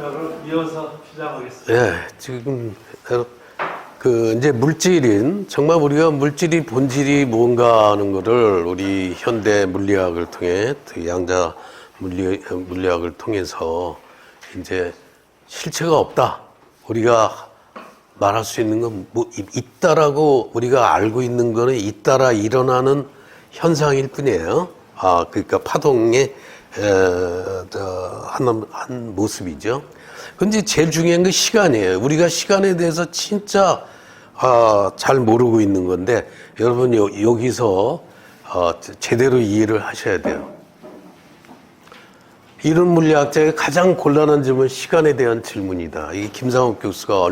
자, 그럼 이어서 시작하겠습니다. 예, 지금 이제 물질인 정말 우리가 물질이 본질이 뭔가 하는 거를 우리 현대 물리학을 통해 양자 물리학을 통해서 이제 실체가 없다. 우리가 말할 수 있는 건 뭐 있다라고 우리가 알고 있는 거는 잇따라 일어나는 현상일 뿐이에요. 그러니까 파동의 한 모습이죠. 근데 제일 중요한 건 시간이에요. 우리가 시간에 대해서 진짜 잘 모르고 있는 건데 여러분 여기서 제대로 이해를 하셔야 돼요. 이론 물리학자의 가장 곤란한 점은 시간에 대한 질문이다. 이 김상욱 교수가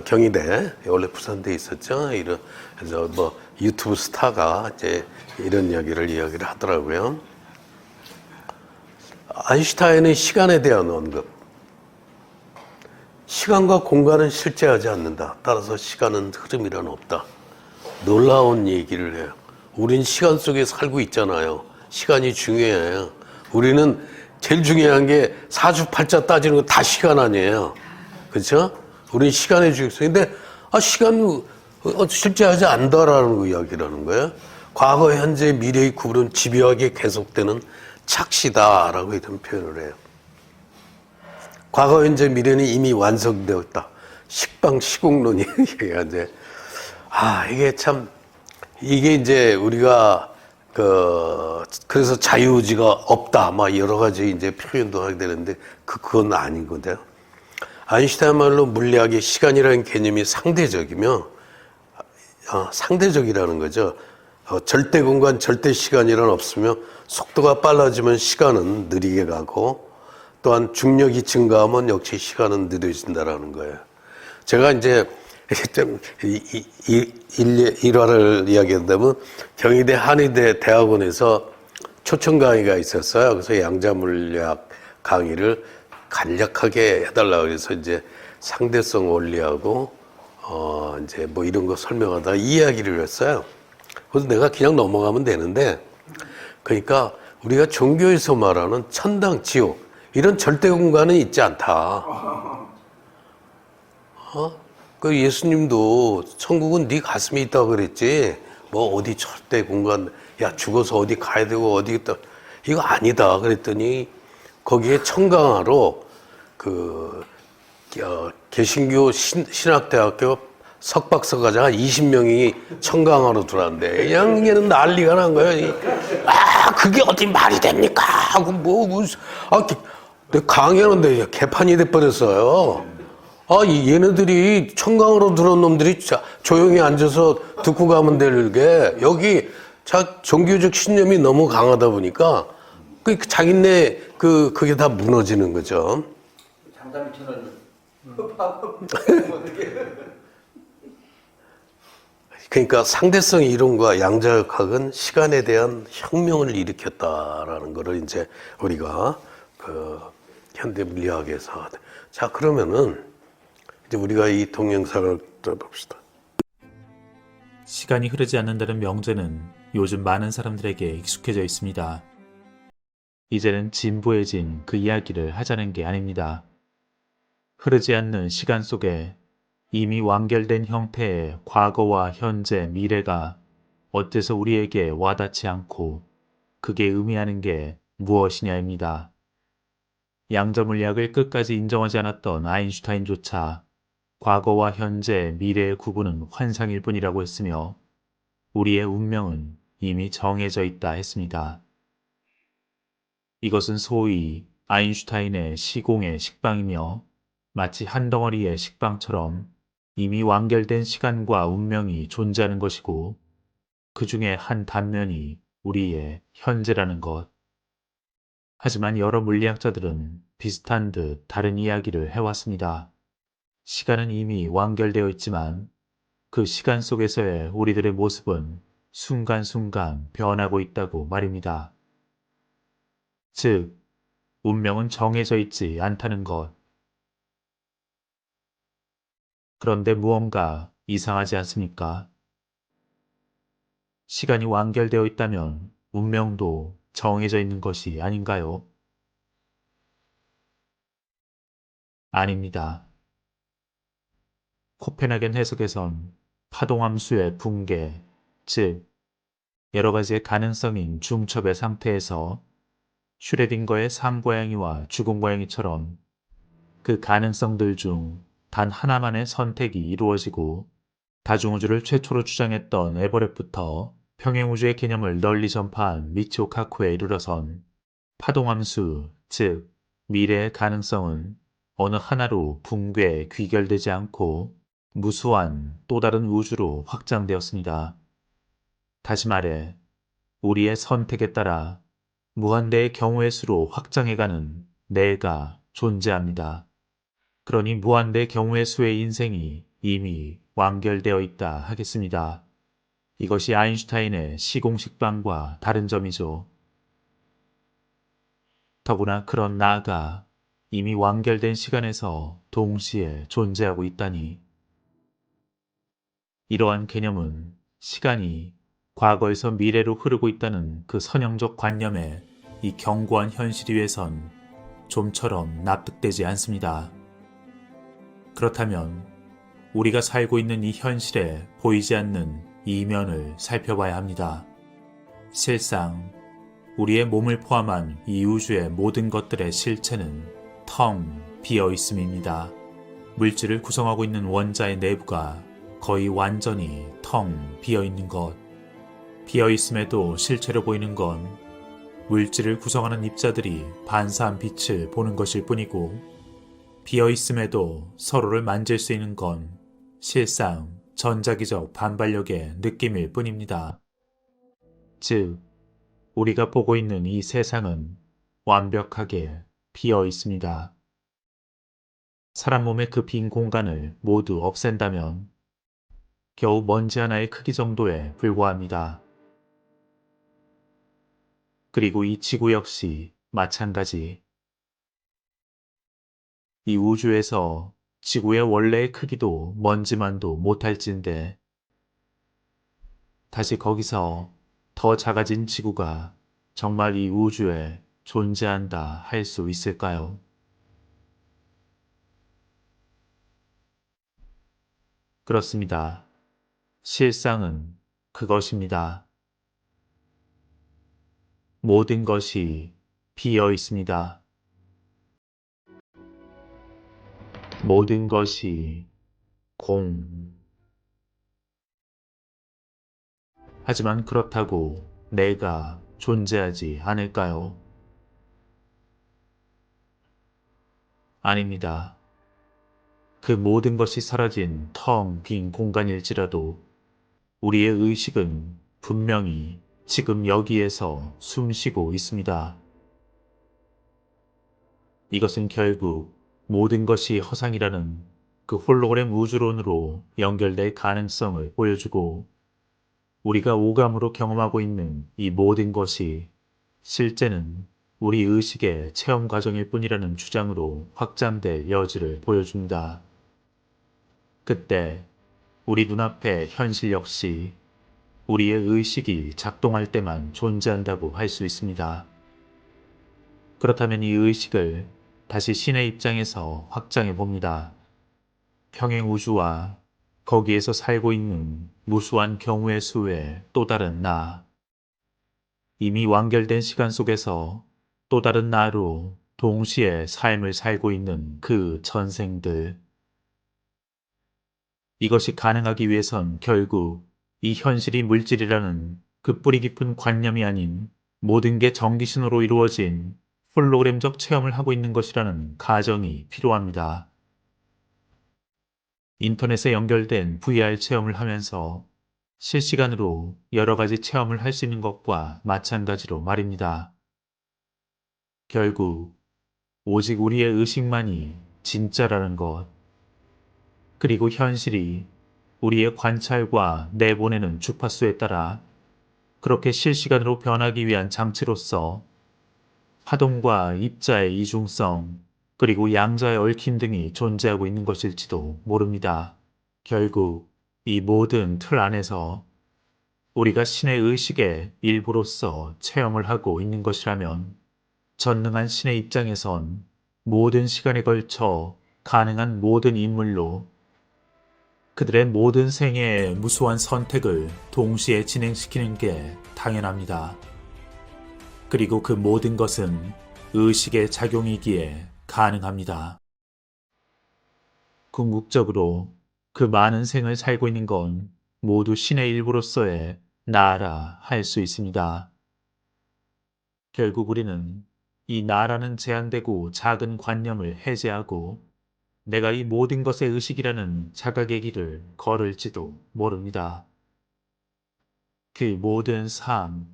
경희대 원래 부산대에 있었죠. 그래서 뭐 유튜브 스타가 이제 이런 이야기를 하더라고요. 아인슈타인의 시간에 대한 언급. 시간과 공간은 실제하지 않는다. 따라서 시간은 흐름이란 없다. 놀라운 얘기를 해요. 우린 시간 속에 살고 있잖아요. 시간이 중요해요. 우리는 제일 중요한 게 사주팔자 따지는 거 다 시간 아니에요. 그렇죠? 우린 시간에 중요해요. 근데 시간 실제하지 않다라는 거 이야기라는 거예요. 과거, 현재, 미래의 구분은 집요하게 계속되는 착시다라고 이런 표현을 해요. 과거, 현재, 미래는 이미 완성되었다. 시공론이 이제 이게 이제 우리가 그래서 자유의지가 없다, 막 여러 가지 이제 표현도 하게 되는데 그건 아닌 건데요. 아인슈타인 말로 물리학의 시간이라는 개념이 상대적이며 상대적이라는 거죠. 절대 공간, 절대 시간이란 없으며 속도가 빨라지면 시간은 느리게 가고 또한 중력이 증가하면 역시 시간은 느려진다라는 거예요. 제가 이제 일화를 이야기한다면 경희대 한의대 대학원에서 초청 강의가 있었어요. 그래서 양자물리학 강의를 간략하게 해달라고 해서 이제 상대성 원리하고 이제 뭐 이런 거 설명하다가 이 이야기를 했어요. 그래서 내가 그냥 넘어가면 되는데, 그러니까 우리가 종교에서 말하는 천당, 지옥 이런 절대 공간은 있지 않다. 그 예수님도 천국은 네 가슴에 있다고 그랬지. 뭐 어디 절대 공간, 야 죽어서 어디 가야 되고 어디 있다. 이거 아니다. 그랬더니 거기에 청강화로 개신교 신학대학교 석박사과정 20명이 청강화로 들어왔는데 그냥 얘는 난리가 난 거예요. 그게 어디 말이 됩니까? 하고 내 강의하는데 개판이 돼버렸어요. 얘네들이 청강으로 들어온 놈들이 조용히 앉아서 듣고 가면 될 게 여기 종교적 신념이 너무 강하다 보니까 자기네 그게 다 무너지는 거죠. 장담이 천원 그러니까 상대성 이론과 양자역학은 시간에 대한 혁명을 일으켰다라는 거를 이제 우리가 현대 물리학에서 그러면은 이제 우리가 이 동영상을 봅시다. 시간이 흐르지 않는다는 명제는 요즘 많은 사람들에게 익숙해져 있습니다. 이제는 진부해진 그 이야기를 하자는 게 아닙니다. 흐르지 않는 시간 속에 이미 완결된 형태의 과거와 현재, 미래가 어째서 우리에게 와닿지 않고 그게 의미하는 게 무엇이냐입니다. 양자물리학을 끝까지 인정하지 않았던 아인슈타인조차 과거와 현재, 미래의 구분은 환상일 뿐이라고 했으며 우리의 운명은 이미 정해져 있다 했습니다. 이것은 소위 아인슈타인의 시공의 식빵이며 마치 한 덩어리의 식빵처럼 이미 완결된 시간과 운명이 존재하는 것이고 그 중에 한 단면이 우리의 현재라는 것. 하지만 여러 물리학자들은 비슷한 듯 다른 이야기를 해왔습니다. 시간은 이미 완결되어 있지만 그 시간 속에서의 우리들의 모습은 순간순간 변하고 있다고 말입니다. 즉, 운명은 정해져 있지 않다는 것. 그런데 무언가 이상하지 않습니까? 시간이 완결되어 있다면 운명도 정해져 있는 것이 아닌가요? 아닙니다. 코펜하겐 해석에선 파동함수의 붕괴, 즉 여러 가지의 가능성인 중첩의 상태에서 슈레딩거의 삶고양이와 죽음고양이처럼 그 가능성들 중 단 하나만의 선택이 이루어지고 다중우주를 최초로 주장했던 에버렛부터 평행우주의 개념을 널리 전파한 미치오 카쿠에 이르러선 파동함수, 즉 미래의 가능성은 어느 하나로 붕괴, 귀결되지 않고 무수한 또 다른 우주로 확장되었습니다. 다시 말해 우리의 선택에 따라 무한대의 경우의 수로 확장해가는 내가 존재합니다. 그러니 무한대 경우의 수의 인생이 이미 완결되어 있다 하겠습니다. 이것이 아인슈타인의 시공식방과 다른 점이죠. 더구나 그런 나가 이미 완결된 시간에서 동시에 존재하고 있다니. 이러한 개념은 시간이 과거에서 미래로 흐르고 있다는 그 선형적 관념에 이 견고한 현실 위에선 좀처럼 납득되지 않습니다. 그렇다면 우리가 살고 있는 이 현실에 보이지 않는 이면을 살펴봐야 합니다. 실상 우리의 몸을 포함한 이 우주의 모든 것들의 실체는 텅 비어 있음입니다. 물질을 구성하고 있는 원자의 내부가 거의 완전히 텅 비어 있는 것. 비어 있음에도 실체로 보이는 건 물질을 구성하는 입자들이 반사한 빛을 보는 것일 뿐이고, 비어 있음에도 서로를 만질 수 있는 건 실상 전자기적 반발력의 느낌일 뿐입니다. 즉, 우리가 보고 있는 이 세상은 완벽하게 비어 있습니다. 사람 몸의 그 빈 공간을 모두 없앤다면 겨우 먼지 하나의 크기 정도에 불과합니다. 그리고 이 지구 역시 마찬가지. 이 우주에서 지구의 원래의 크기도 먼지만도 못할진데 다시 거기서 더 작아진 지구가 정말 이 우주에 존재한다 할 수 있을까요? 그렇습니다. 실상은 그것입니다. 모든 것이 비어 있습니다. 모든 것이 공. 하지만 그렇다고 내가 존재하지 않을까요? 아닙니다. 그 모든 것이 사라진 텅 빈 공간일지라도 우리의 의식은 분명히 지금 여기에서 숨쉬고 있습니다. 이것은 결국 모든 것이 허상이라는 그 홀로그램 우주론으로 연결될 가능성을 보여주고, 우리가 오감으로 경험하고 있는 이 모든 것이 실제는 우리 의식의 체험 과정일 뿐이라는 주장으로 확장될 여지를 보여준다. 그때 우리 눈앞의 현실 역시 우리의 의식이 작동할 때만 존재한다고 할 수 있습니다. 그렇다면 이 의식을 다시 신의 입장에서 확장해 봅니다. 평행 우주와 거기에서 살고 있는 무수한 경우의 수의 또 다른 나. 이미 완결된 시간 속에서 또 다른 나로 동시에 삶을 살고 있는 그 전생들. 이것이 가능하기 위해선 결국 이 현실이 물질이라는 그 뿌리 깊은 관념이 아닌 모든 게 전기신호로 이루어진 홀로그램적 체험을 하고 있는 것이라는 가정이 필요합니다. 인터넷에 연결된 VR 체험을 하면서 실시간으로 여러 가지 체험을 할 수 있는 것과 마찬가지로 말입니다. 결국 오직 우리의 의식만이 진짜라는 것, 그리고 현실이 우리의 관찰과 내보내는 주파수에 따라 그렇게 실시간으로 변하기 위한 장치로서 파동과 입자의 이중성, 그리고 양자의 얽힘 등이 존재하고 있는 것일지도 모릅니다. 결국 이 모든 틀 안에서 우리가 신의 의식의 일부로서 체험을 하고 있는 것이라면 전능한 신의 입장에선 모든 시간에 걸쳐 가능한 모든 인물로 그들의 모든 생애의 무수한 선택을 동시에 진행시키는 게 당연합니다. 그리고 그 모든 것은 의식의 작용이기에 가능합니다. 궁극적으로 그 많은 생을 살고 있는 건 모두 신의 일부로서의 나라 할 수 있습니다. 결국 우리는 이 나라는 제한되고 작은 관념을 해제하고 내가 이 모든 것의 의식이라는 자각의 길을 걸을지도 모릅니다. 그 모든 삶,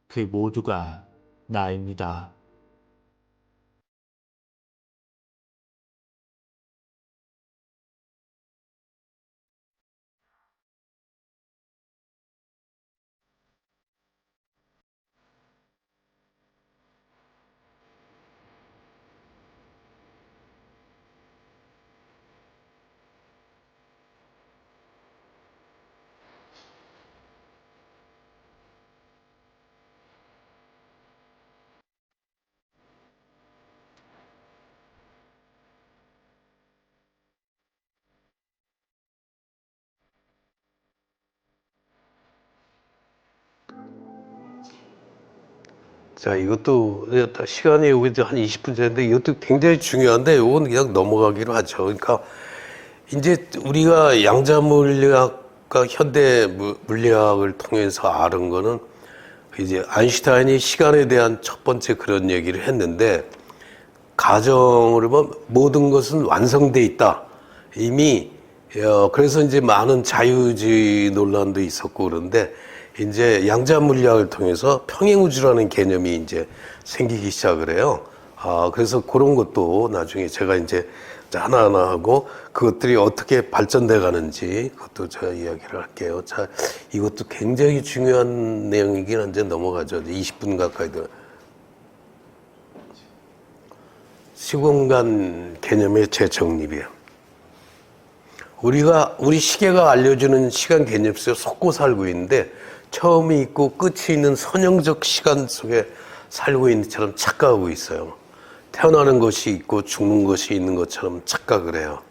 그 모두가 나입니다. 자, 이것도 시간이 여기도 한 20분 전인데 이것도 굉장히 중요한데 이건 그냥 넘어가기로 하죠. 그러니까 이제 우리가 양자 물리학과 현대 물리학을 통해서 아는 거는 이제 아인슈타인이 시간에 대한 첫 번째 그런 얘기를 했는데 가정으로 보면 모든 것은 완성돼 있다. 이미 그래서 이제 많은 자유주의 논란도 있었고 그런데 이제 양자 물리학을 통해서 평행우주라는 개념이 이제 생기기 시작을 해요. 그래서 그런 것도 나중에 제가 이제 하나하나 하고 그것들이 어떻게 발전돼 가는지 그것도 제가 이야기를 할게요. 자, 이것도 굉장히 중요한 내용이긴 한데 넘어가죠. 20분 가까이 돼. 시공간 개념의 재정립이에요. 우리 시계가 알려주는 시간 개념 속에 속고 살고 있는데 처음이 있고 끝이 있는 선형적 시간 속에 살고 있는 것처럼 착각하고 있어요. 태어나는 것이 있고 죽는 것이 있는 것처럼 착각을 해요.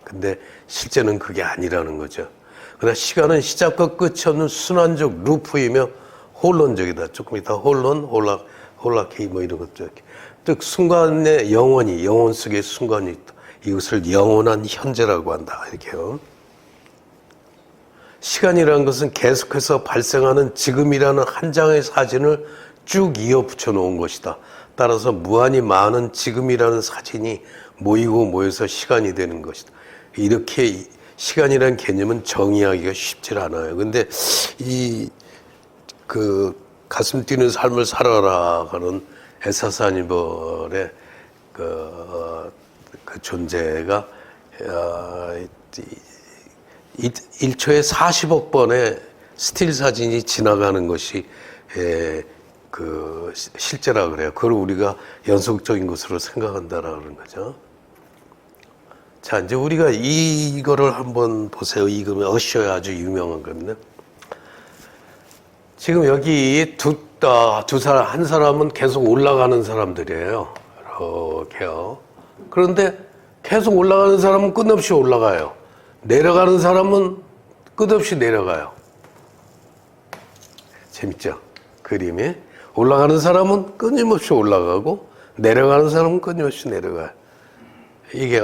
근데 실제는 그게 아니라는 거죠. 그러나 시간은 시작과 끝이 없는 순환적 루프이며 혼론적이다. 조금 이따 홀라키 뭐 이런 것도 이렇게. 즉 순간의 영혼 속에 순간이 있다. 이것을 영원한 현재라고 한다. 이렇게요. 시간이라는 것은 계속해서 발생하는 지금이라는 한 장의 사진을 쭉 이어 붙여 놓은 것이다. 따라서 무한히 많은 지금이라는 사진이 모여서 시간이 되는 것이다. 이렇게 시간이라는 개념은 정의하기가 쉽지 않아요. 근데 가슴 뛰는 삶을 살아라 하는 에사사니벌의 그 존재가 1초에 40억 번의 스틸 사진이 지나가는 것이 실제라 그래요. 그걸 우리가 연속적인 것으로 생각한다라는 거죠. 자, 이제 우리가 이거를 한번 보세요. 이거는 어셔의 아주 유명한 겁니다. 지금 여기 한 사람은 계속 올라가는 사람들이에요. 이렇게요. 그런데 계속 올라가는 사람은 끝없이 올라가요. 내려가는 사람은 끝없이 내려가요. 재밌죠? 그림이. 올라가는 사람은 끊임없이 올라가고 내려가는 사람은 끊임없이 내려가요. 이게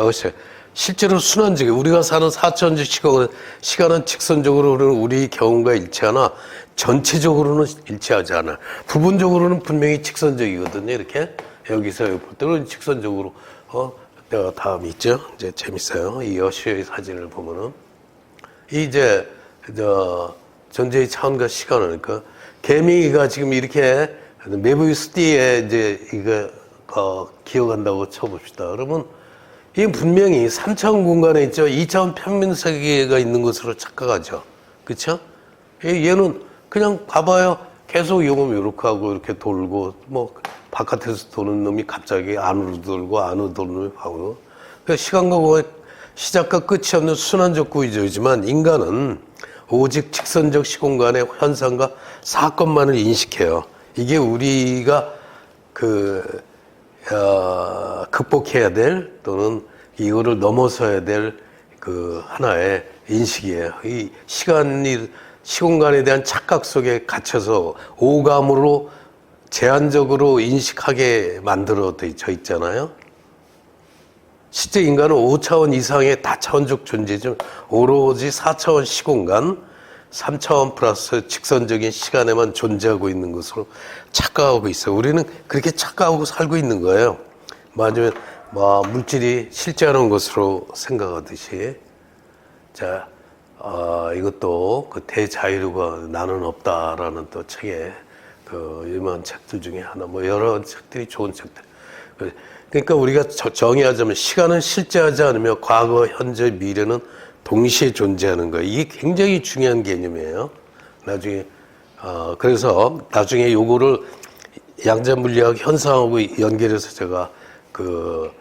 실제로 순환적이에요. 우리가 사는 4천주 시간은 직선적으로는 우리 경험과 일치하나 전체적으로는 일치하지 않아요. 부분적으로는 분명히 직선적이거든요. 이렇게 여기서 볼 때는 직선적으로 내가 다음 있죠. 이제 재밌어요. 이 여시의 사진을 보면은 이제 전제의 차원과 시간을 그러니까 개미가 지금 이렇게 메비우스띠에 이제 이거 기어간다고 쳐봅시다. 그러면 이게 분명히 3차원 공간에 있죠. 2차원 평면세계가 있는 것으로 착각하죠. 그렇죠? 얘는 그냥 봐봐요. 계속 이렇게 하고 이렇게 돌고 뭐 바깥에서 도는 놈이 갑자기 안으로 돌고 안으로 도는 놈이 하고 시간과 공간의 시작과 끝이 없는 순환적 구조이지만 인간은 오직 직선적 시공간의 현상과 사건만을 인식해요. 이게 우리가 극복해야 될 또는 이거를 넘어서야 될 그 하나의 인식이에요. 이 시공간에 대한 착각 속에 갇혀서 오감으로 제한적으로 인식하게 만들어져 있잖아요. 실제 인간은 5차원 이상의 다차원적 존재죠. 오로지 4차원 시공간, 3차원 플러스 직선적인 시간에만 존재하고 있는 것으로 착각하고 있어요. 우리는 그렇게 착각하고 살고 있는 거예요. 맞으면 물질이 실제하는 것으로 생각하듯이. 자, 이것도 그 대자유가 나는 없다라는 또 책에 그 유명한 책들 중에 하나, 뭐 여러 책들이 좋은 책들. 그러니까 우리가 정의하자면 시간은 실제하지 않으며 과거, 현재, 미래는 동시에 존재하는 거예요. 이게 굉장히 중요한 개념이에요. 나중에 그래서 나중에 요거를 양자물리학 현상하고 연결해서 제가 그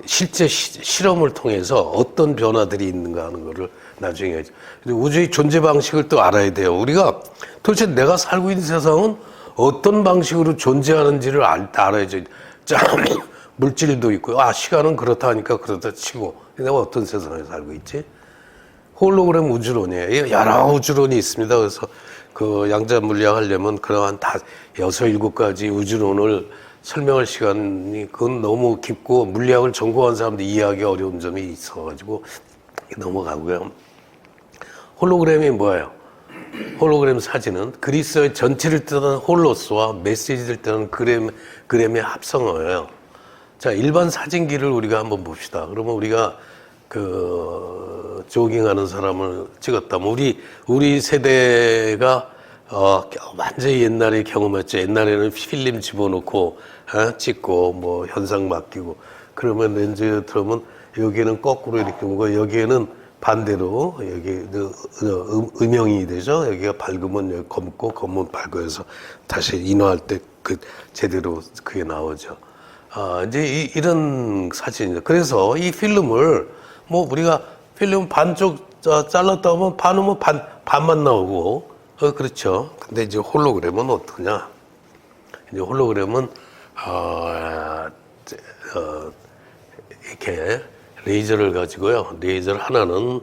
실제 실험을 통해서 어떤 변화들이 있는가 하는 거를 나중에 하죠. 우주의 존재 방식을 또 알아야 돼요. 우리가 도대체 내가 살고 있는 세상은 어떤 방식으로 존재하는지를 알아야죠. 자, 물질도 있고, 시간은 그렇다 하니까 그렇다 치고, 내가 어떤 세상에 살고 있지? 홀로그램 우주론이에요. 여러 우주론이 있습니다. 그래서 그 양자 물리학 하려면 그러한 다 6, 7가지 우주론을 설명할 시간이 그건 너무 깊고 물리학을 전공한 사람들 이해하기 어려운 점이 있어가지고 넘어가고요. 홀로그램이 뭐예요? 홀로그램 사진은 그리스어의 전체를 뜻하는 홀로스와 메시지를 뜻하는 그램의 합성어예요. 자, 일반 사진기를 우리가 한번 봅시다. 그러면 우리가 그 조깅하는 사람을 찍었다면 우리 세대가 완전히 옛날에 경험했죠. 옛날에는 필름 집어넣고 찍고 뭐 현상 맡기고 그러면 렌즈 들으면 여기는 거꾸로 이렇게 오고 여기에는 반대로 여기 음영이 되죠. 여기가 밝으면 여기 검고 검은 밝아서 다시 인화할 때 그 제대로 그게 나오죠. 이제 이런 사진이죠. 그래서 이 필름을 뭐 우리가 필름 반쪽 잘랐다 하면 반은 반만 나오고 그렇죠. 근데 이제 홀로그램은 어떠냐? 이제 홀로그램은 이렇게 레이저를 가지고요. 레이저 하나는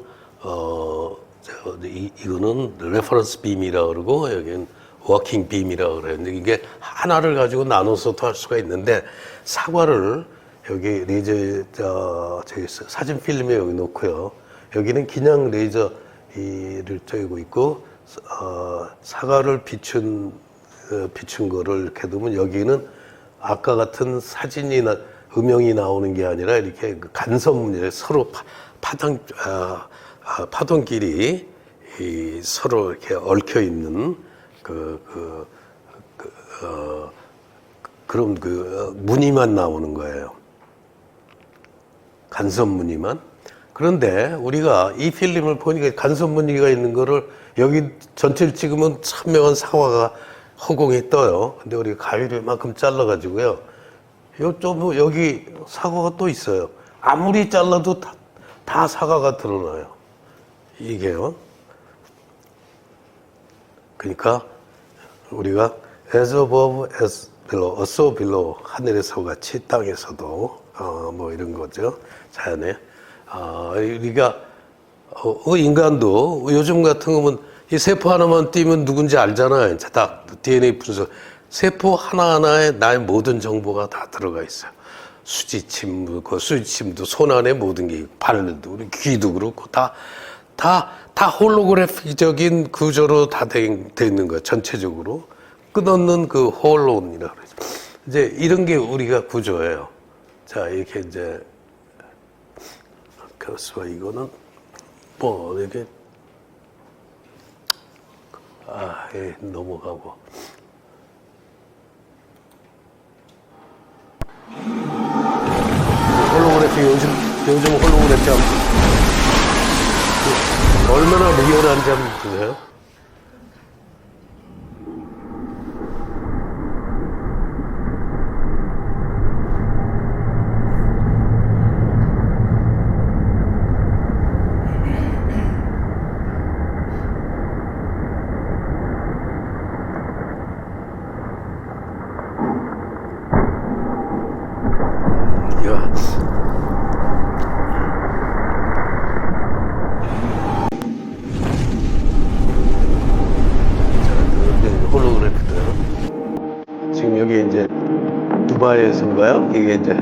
이거는 레퍼런스 빔이라 그러고 여기는 워킹 빔이라 그래요. 근데 이게 하나를 가지고 나눠서도 할 수가 있는데 사과를 여기 레이저 저기 사진 필름에 여기 놓고요. 여기는 그냥 레이저를 쬐고 있고 사과를 비춘 거를 이렇게 두면 여기는 아까 같은 사진이나 음영이 나오는 게 아니라 이렇게 간섭문이래 서로 파동끼리 서로 이렇게 얽혀 있는 그런 무늬만 나오는 거예요. 간섭 무늬만. 그런데 우리가 이 필름을 보니까 간섭 무늬가 있는 거를 여기 전체를 찍으면 선명한 사과가 허공에 떠요. 근데 우리가 가위를 이만큼 잘라가지고요. 여기 사과가 또 있어요. 아무리 잘라도 다 사과가 드러나요. 이게요. 그러니까 우리가 as above, as below, so below, 하늘에서 같이 땅에서도 뭐 이런 거죠. 자연에. 우리가 인간도 요즘 같은 거면 이 세포 하나만 띄면 누군지 알잖아요. 딱 DNA 분석. 세포 하나하나에 나의 모든 정보가 다 들어가 있어요. 수지침도 손 안에 모든 게, 발도, 우리 귀도 그렇고, 다 홀로그래픽적인 구조로 다 돼 있는 거예요. 전체적으로. 끝없는 그 홀론이라고 그러죠. 이제 이런 게 우리가 구조예요. 자, 이렇게 이제, 그래서 이거는, 뭐, 이렇게, 넘어가고. 홀로그래픽, 요즘 홀로그래픽 얼마나 리얼한지 한번 보세요. 쓴 거야? 이게 이제.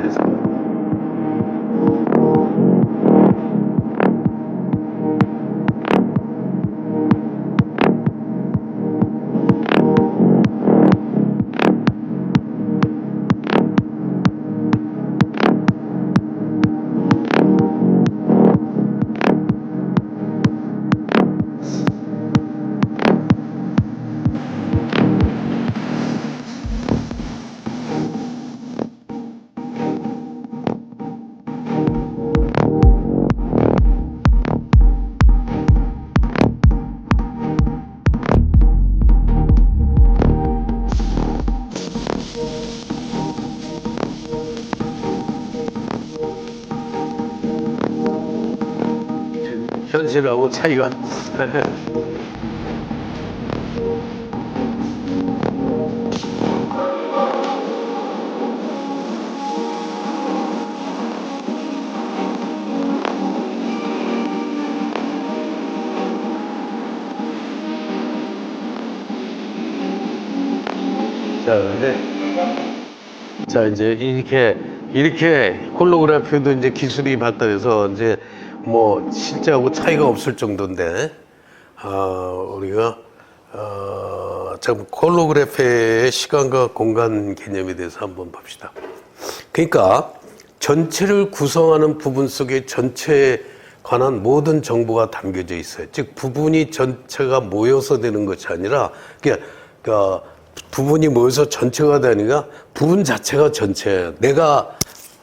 현실하고 차이가. 자, 이제 이렇게 홀로그래피도 이제 기술이 발달해서 이제 뭐 실제하고 차이가 없을 정도인데, 우리가 참 홀로그래피의 시간과 공간 개념에 대해서 한번 봅시다. 그러니까 전체를 구성하는 부분 속에 전체에 관한 모든 정보가 담겨져 있어요. 즉 부분이 전체가 모여서 되는 것이 아니라 그러니까 부분이 모여서 전체가 되니까 부분 자체가 전체예요. 내가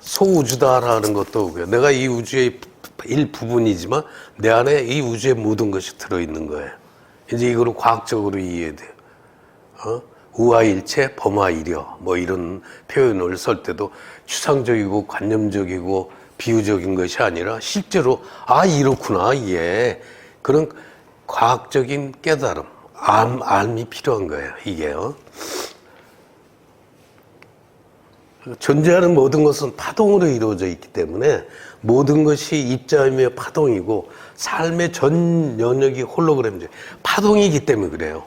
소우주다라는 것도 오고요. 내가 이 우주의 일부분이지만 내 안에 이 우주의 모든 것이 들어있는 거예요. 이제 이거를 과학적으로 이해해야 돼요. 우화일체, 범화일여 뭐 이런 표현을 쓸 때도 추상적이고 관념적이고 비유적인 것이 아니라 실제로 이렇구나 이게 그런 과학적인 깨달음, 암이 필요한 거예요. 이게요. 존재하는 모든 것은 파동으로 이루어져 있기 때문에 모든 것이 입자이며 파동이고 삶의 전 영역이 홀로그램이죠. 파동이기 때문에 그래요.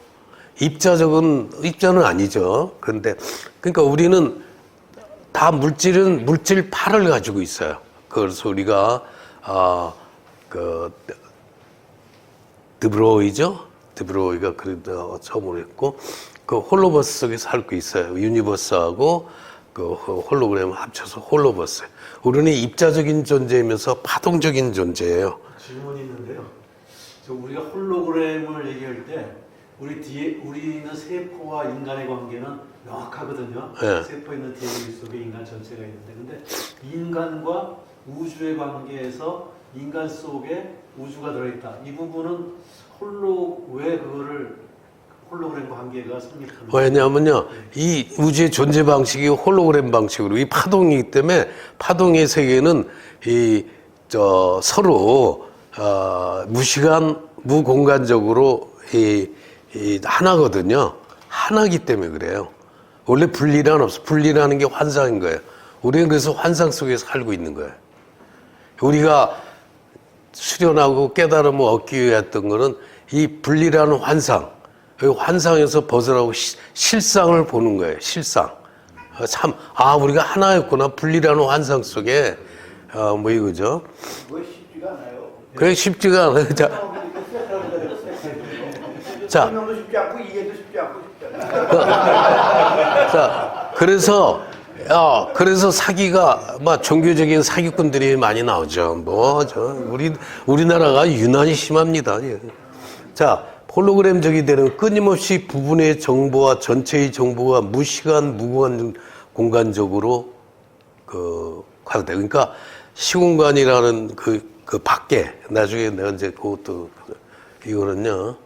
입자는 아니죠. 그런데 그러니까 우리는 다 물질파를 가지고 있어요. 그래서 우리가 드브로이가 그래도 처음으로 했고 그 홀로버스 속에 살고 있어요. 유니버스하고 그 홀로그램을 합쳐서 홀로버스. 우리는 입자적인 존재이면서 파동적인 존재예요. 질문이 있는데요. 우리가 홀로그램을 얘기할 때 우리는 세포와 인간의 관계는 명확하거든요. 네. 세포에 있는 DNA 속에 인간 전체가 있는데, 근데 인간과 우주의 관계에서 인간 속에 우주가 들어있다. 이 부분은 왜 그거를 홀로그램과 관계가 성립합니다. 왜냐하면요, 이 우주의 존재 방식이 홀로그램 방식으로 이 파동이기 때문에 파동의 세계는 서로 무시간 무공간적으로 하나거든요. 하나기 때문에 그래요. 원래 분리란 없어. 분리라는 게 환상인 거예요. 우리는 그래서 환상 속에서 살고 있는 거예요. 우리가 수련하고 깨달음을 얻기 위해 했던 거는 이 분리라는 환상, 환상에서 벗어나고 실상을 보는 거예요. 실상. 우리가 하나였구나. 분리라는 환상 속에 뭐 이거죠. 뭐 쉽지가 않아요. 그게 쉽지가 않아요. 자, 설명도 쉽지 않고 이해도 쉽지 않고 자, 그래서 사기가 종교적인 사기꾼들이 많이 나오죠. 우리나라가 유난히 심합니다. 자, 홀로그램적이 되는 끊임없이 부분의 정보와 전체의 정보가 무시간 무공간 공간적으로 가도 돼. 그러니까 시공간이라는 그 밖에 나중에 내가 이제 그것도 이거는요.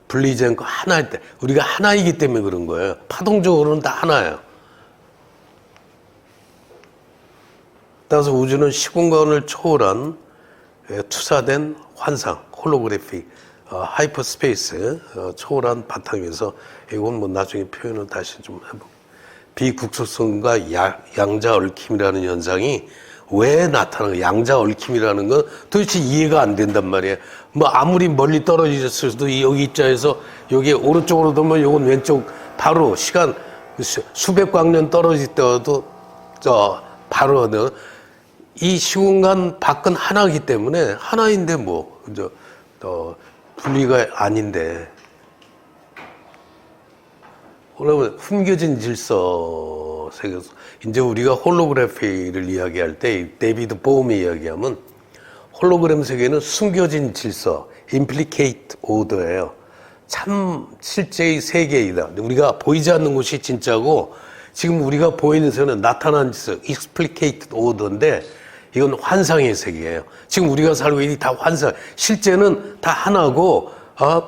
분리지 않고 하나일 때 우리가 하나이기 때문에 그런 거예요. 파동적으로는 다 하나예요. 따라서 우주는 시공간을 초월한 투사된 환상, 홀로그래피, 하이퍼스페이스 초월한 바탕에서 이건 뭐 나중에 표현을 다시 좀 해볼게요. 비국소성과 양자 얽힘이라는 현상이 왜 나타나는 거야? 양자 얽힘이라는 건 도대체 이해가 안 된단 말이에요. 아무리 멀리 떨어졌어도 여기 입자에서 여기 오른쪽으로 돌면 요건 왼쪽 바로 시간 수백 광년 떨어질 때도 바로 이 시공간 밖은 하나이기 때문에 하나인데 뭐 분리가 아닌데 그러면 숨겨진 질서 세계에서 이제 우리가 홀로그래피를 이야기할 때 데이비드 보움이 이야기하면 홀로그램 세계는 숨겨진 질서, implicate order예요. 참 실제의 세계이다. 우리가 보이지 않는 곳이 진짜고 지금 우리가 보이는 세계는 나타난 질서, explicate order인데 이건 환상의 세계예요. 지금 우리가 살고 있는 다 환상. 실제는 다 하나고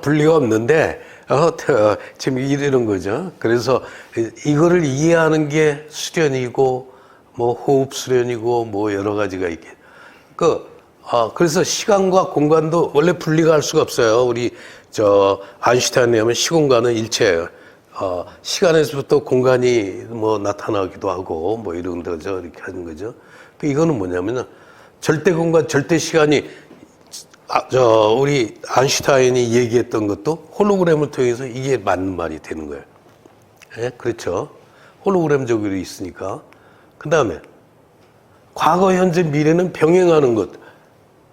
분리가 없는데 지금 이러는 거죠. 그래서 이거를 이해하는 게 수련이고 뭐 호흡 수련이고 뭐 여러 가지가 있게. 그래서 시간과 공간도 원래 분리가 할 수가 없어요. 우리 아인슈타인에 의하면 시공간은 일체예요. 시간에서부터 공간이 뭐 나타나기도 하고 뭐 이런 거죠. 이렇게 하는 거죠. 이거는 뭐냐면은 절대 공간, 절대 시간이 우리 아인슈타인이 얘기했던 것도 홀로그램을 통해서 이게 맞는 말이 되는 거예요. 예? 그렇죠. 홀로그램적으로 있으니까. 그 다음에 과거, 현재, 미래는 병행하는 것.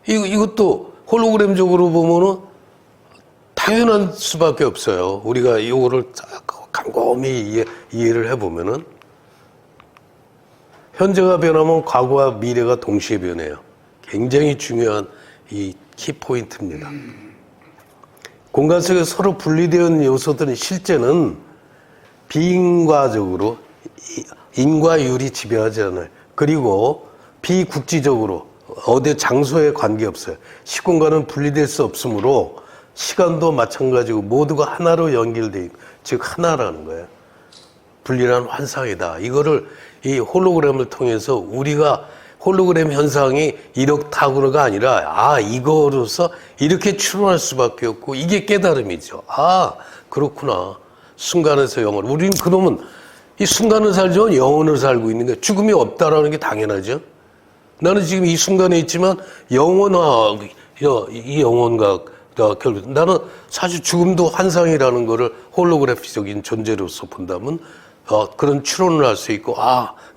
이것도 홀로그램적으로 보면은 당연한 수밖에 없어요. 우리가 이거를 곰곰이 이해를 해보면은 현재가 변하면 과거와 미래가 동시에 변해요. 굉장히 중요한 이 키포인트입니다. 공간 속에 서로 분리되어 있는 요소들은 실제는 비인과적으로 인과율이 지배하지 않아요. 그리고 비국지적으로 어디 장소에 관계없어요. 시공간은 분리될 수 없으므로 시간도 마찬가지고 모두가 하나로 연결되어 있고 즉 하나라는 거예요. 분리란 환상이다. 이거를 이 홀로그램을 통해서 우리가 홀로그램 현상이 이렇다고가 아니라 이거로서 이렇게 추론할 수밖에 없고 이게 깨달음이죠. 그렇구나. 순간에서 영원. 우리는 그놈은 이 순간을 살죠. 영혼을 살고 있는 거예요. 죽음이 없다라는 게 당연하죠. 나는 지금 이 순간에 있지만 영혼과 이 영혼과 결국 나는 사실 죽음도 환상이라는 거를 홀로그래피적인 존재로서 본다면 그런 추론을 할 수 있고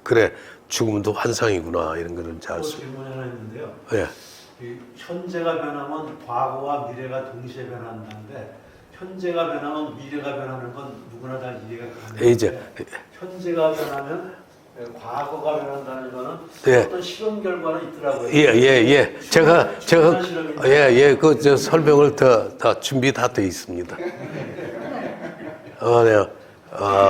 그래 죽음도 환상이구나 이런 거를 알 수. 질문이 하나 있는데요. 예. 이 현재가 변하면 과거와 미래가 동시에 변한다는데 현재가 변하면 미래가 변하는 건 누구나 다 이해가 가는데 이제 현재가 변하면 과거가 변한다는 거는 예. 어떤 실험 결과는 있더라고요. 예. 제가 그 설명을 다 준비 다 돼 있습니다. 네.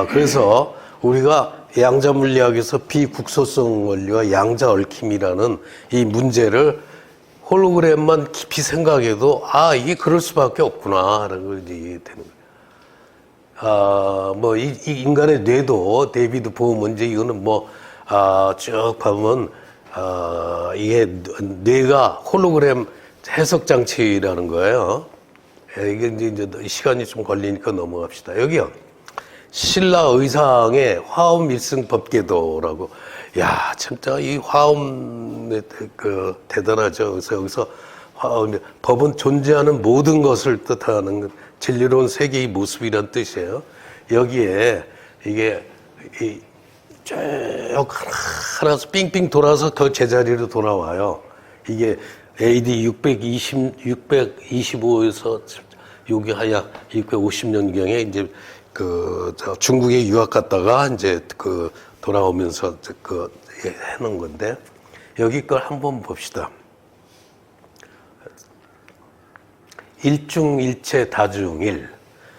그래서 우리가 양자 물리학에서 비국소성 원리와 양자 얽힘이라는 이 문제를 홀로그램만 깊이 생각해도 이게 그럴 수밖에 없구나라는 걸 이해되는 거예요. 이 인간의 뇌도 데이비드 보면 이제 이거는 쭉 보면 이게 뇌가 홀로그램 해석 장치라는 거예요. 이게 이제 시간이 좀 걸리니까 넘어갑시다. 여기요. 신라 의상의 화엄 일승 법계도라고. 진짜 이 화엄 대단하죠. 그래서 여기서 법은 존재하는 모든 것을 뜻하는 진리로운 세계의 모습이란 뜻이에요. 여기에 이게 쭉 하나서 삥삥 돌아서 더 제자리로 돌아와요. 이게 AD 625에서 여기 하약 650년경에 이제 중국에 유학 갔다가 이제 돌아오면서 해놓은 건데 여기 걸 한번 봅시다. 일중일체 다중일.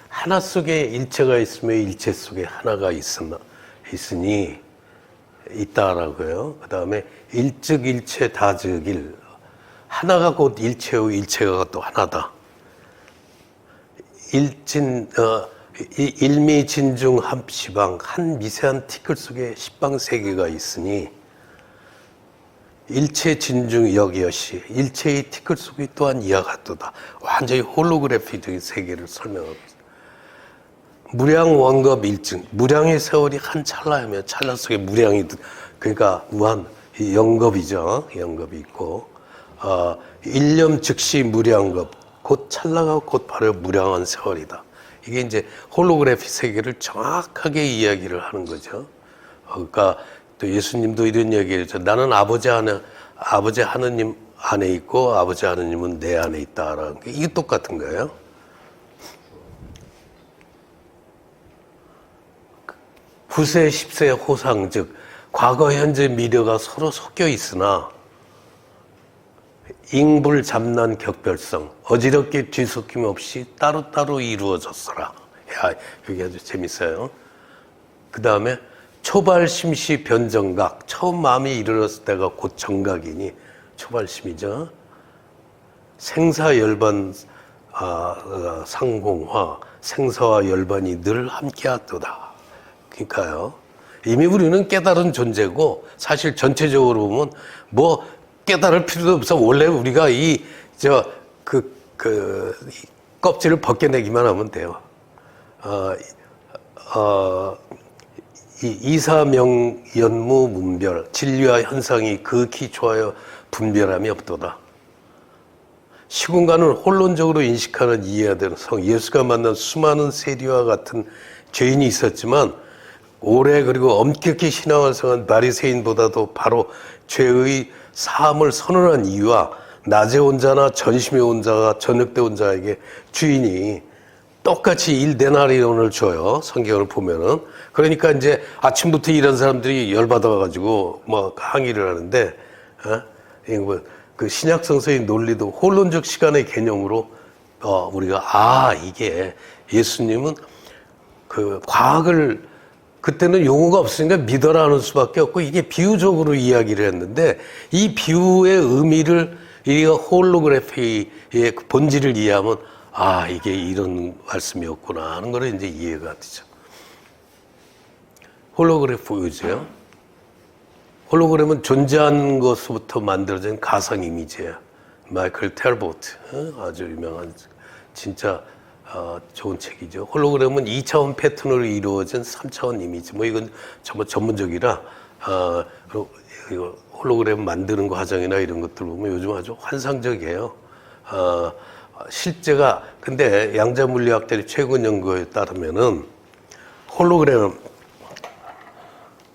하나 속에 일체가 있으며 일체 속에 하나가 있으니 있다라고요. 그 다음에 일즉일체 다즉일. 하나가 곧 일체요, 일체가 또 하나다. 일미진중 합시방. 한 미세한 티끌 속에 십방 세계가 있으니 일체 진중 역여시. 일체의 티끌 속에 또한 이와 같도다. 완전히 홀로그래피적인 세계를 설명합니다. 무량 원겁 일증. 무량의 세월이 한 찰나이면 찰나 속에 무량이, 그러니까 무한 영겁이죠. 영겁이 있고, 일념 즉시 무량겁. 곧 찰나가 곧 바로 무량한 세월이다. 이게 이제 홀로그래피 세계를 정확하게 이야기를 하는 거죠. 그러니까 또 예수님도 이런 얘기를 했죠. 나는 아버지 하느님 안에 있고 아버지 하느님은 내 안에 있다라는 게 이게 똑같은 거예요. 9세, 10세 호상, 즉 과거, 현재, 미래가 서로 섞여 있으나 잉불잡난 격별성, 어지럽게 뒤섞임 없이 따로따로 이루어졌어라. 야, 여기 아주 재밌어요. 그 다음에 초발심시 변정각, 처음 마음이 이르렀을 때가 곧 정각이니 초발심이죠. 생사열반 상공화, 생사와 열반이 늘 함께하도다. 그러니까요. 이미 우리는 깨달은 존재고 사실 전체적으로 보면 뭐 깨달을 필요도 없어. 원래 우리가 이 껍질을 벗겨내기만 하면 돼요. 이사명연무 문별, 진리와 현상이 극히 좋아요 분별함이 없도다. 시공간을 혼론적으로 인식하는 이해해야 되는 성, 예수가 만난 수많은 세리와 같은 죄인이 있었지만 오래 그리고 엄격히 신앙활성한 바리새인보다도 바로 죄의 사함을 선언한 이유와 낮에 온 자나 전심에 온 자가 저녁 때 온 자에게 주인이 똑같이 1데나리온을 줘요. 성경을 보면은. 그러니까 이제 아침부터 이런 사람들이 열받아가지고 뭐 항의를 하는데, 그 신약 성서의 논리도 혼론적 시간의 개념으로 우리가 이게 예수님은 그 과학을 그때는 용어가 없으니까 믿어라 하는 수밖에 없고 이게 비유적으로 이야기를 했는데 이 비유의 의미를 이 홀로그래피의 그 본질을 이해하면 이게 이런 말씀이었구나 하는 거를 이제 이해가 되죠. 홀로그래프유죠. 홀로그램은 존재하는 것부터 만들어진 가상 이미지예요. 마이클 텔보트, 아주 유명한 진짜 좋은 책이죠. 홀로그램은 2차원 패턴으로 이루어진 3차원 이미지. 뭐 이건 전문적이라 이거 홀로그램 만드는 과정이나 이런 것들 보면 요즘 아주 환상적이에요. 실제가 근데 양자 물리학들의 최근 연구에 따르면은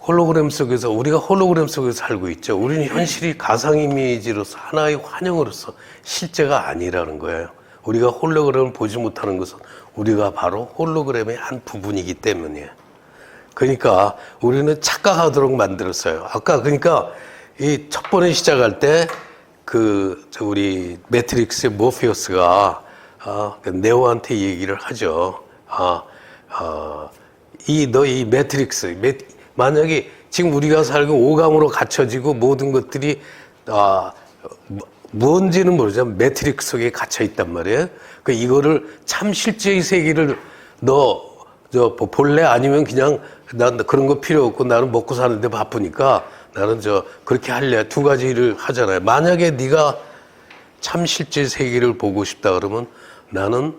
홀로그램 속에서 우리가 홀로그램 속에서 살고 있죠. 우리는 현실이 가상 이미지로서 하나의 환영으로서 실제가 아니라는 거예요. 우리가 홀로그램을 보지 못하는 것은 우리가 바로 홀로그램의 한 부분이기 때문이에요. 그러니까 우리는 착각하도록 만들었어요. 아까 그러니까 이 첫 번에 시작할 때 우리 매트릭스의 모피어스가 네오한테 얘기를 하죠. 이 매트릭스 만약에 지금 우리가 살고 오감으로 갖춰지고 모든 것들이 뭔지는 모르지만 매트릭스 속에 갇혀 있단 말이에요. 그 이거를 참 실제의 세계를 볼래? 아니면 그냥 난 그런 거 필요 없고 나는 먹고 사는데 바쁘니까 나는 그렇게 할래? 두 가지를 하잖아요. 만약에 네가 참 실제 세계를 보고 싶다 그러면 나는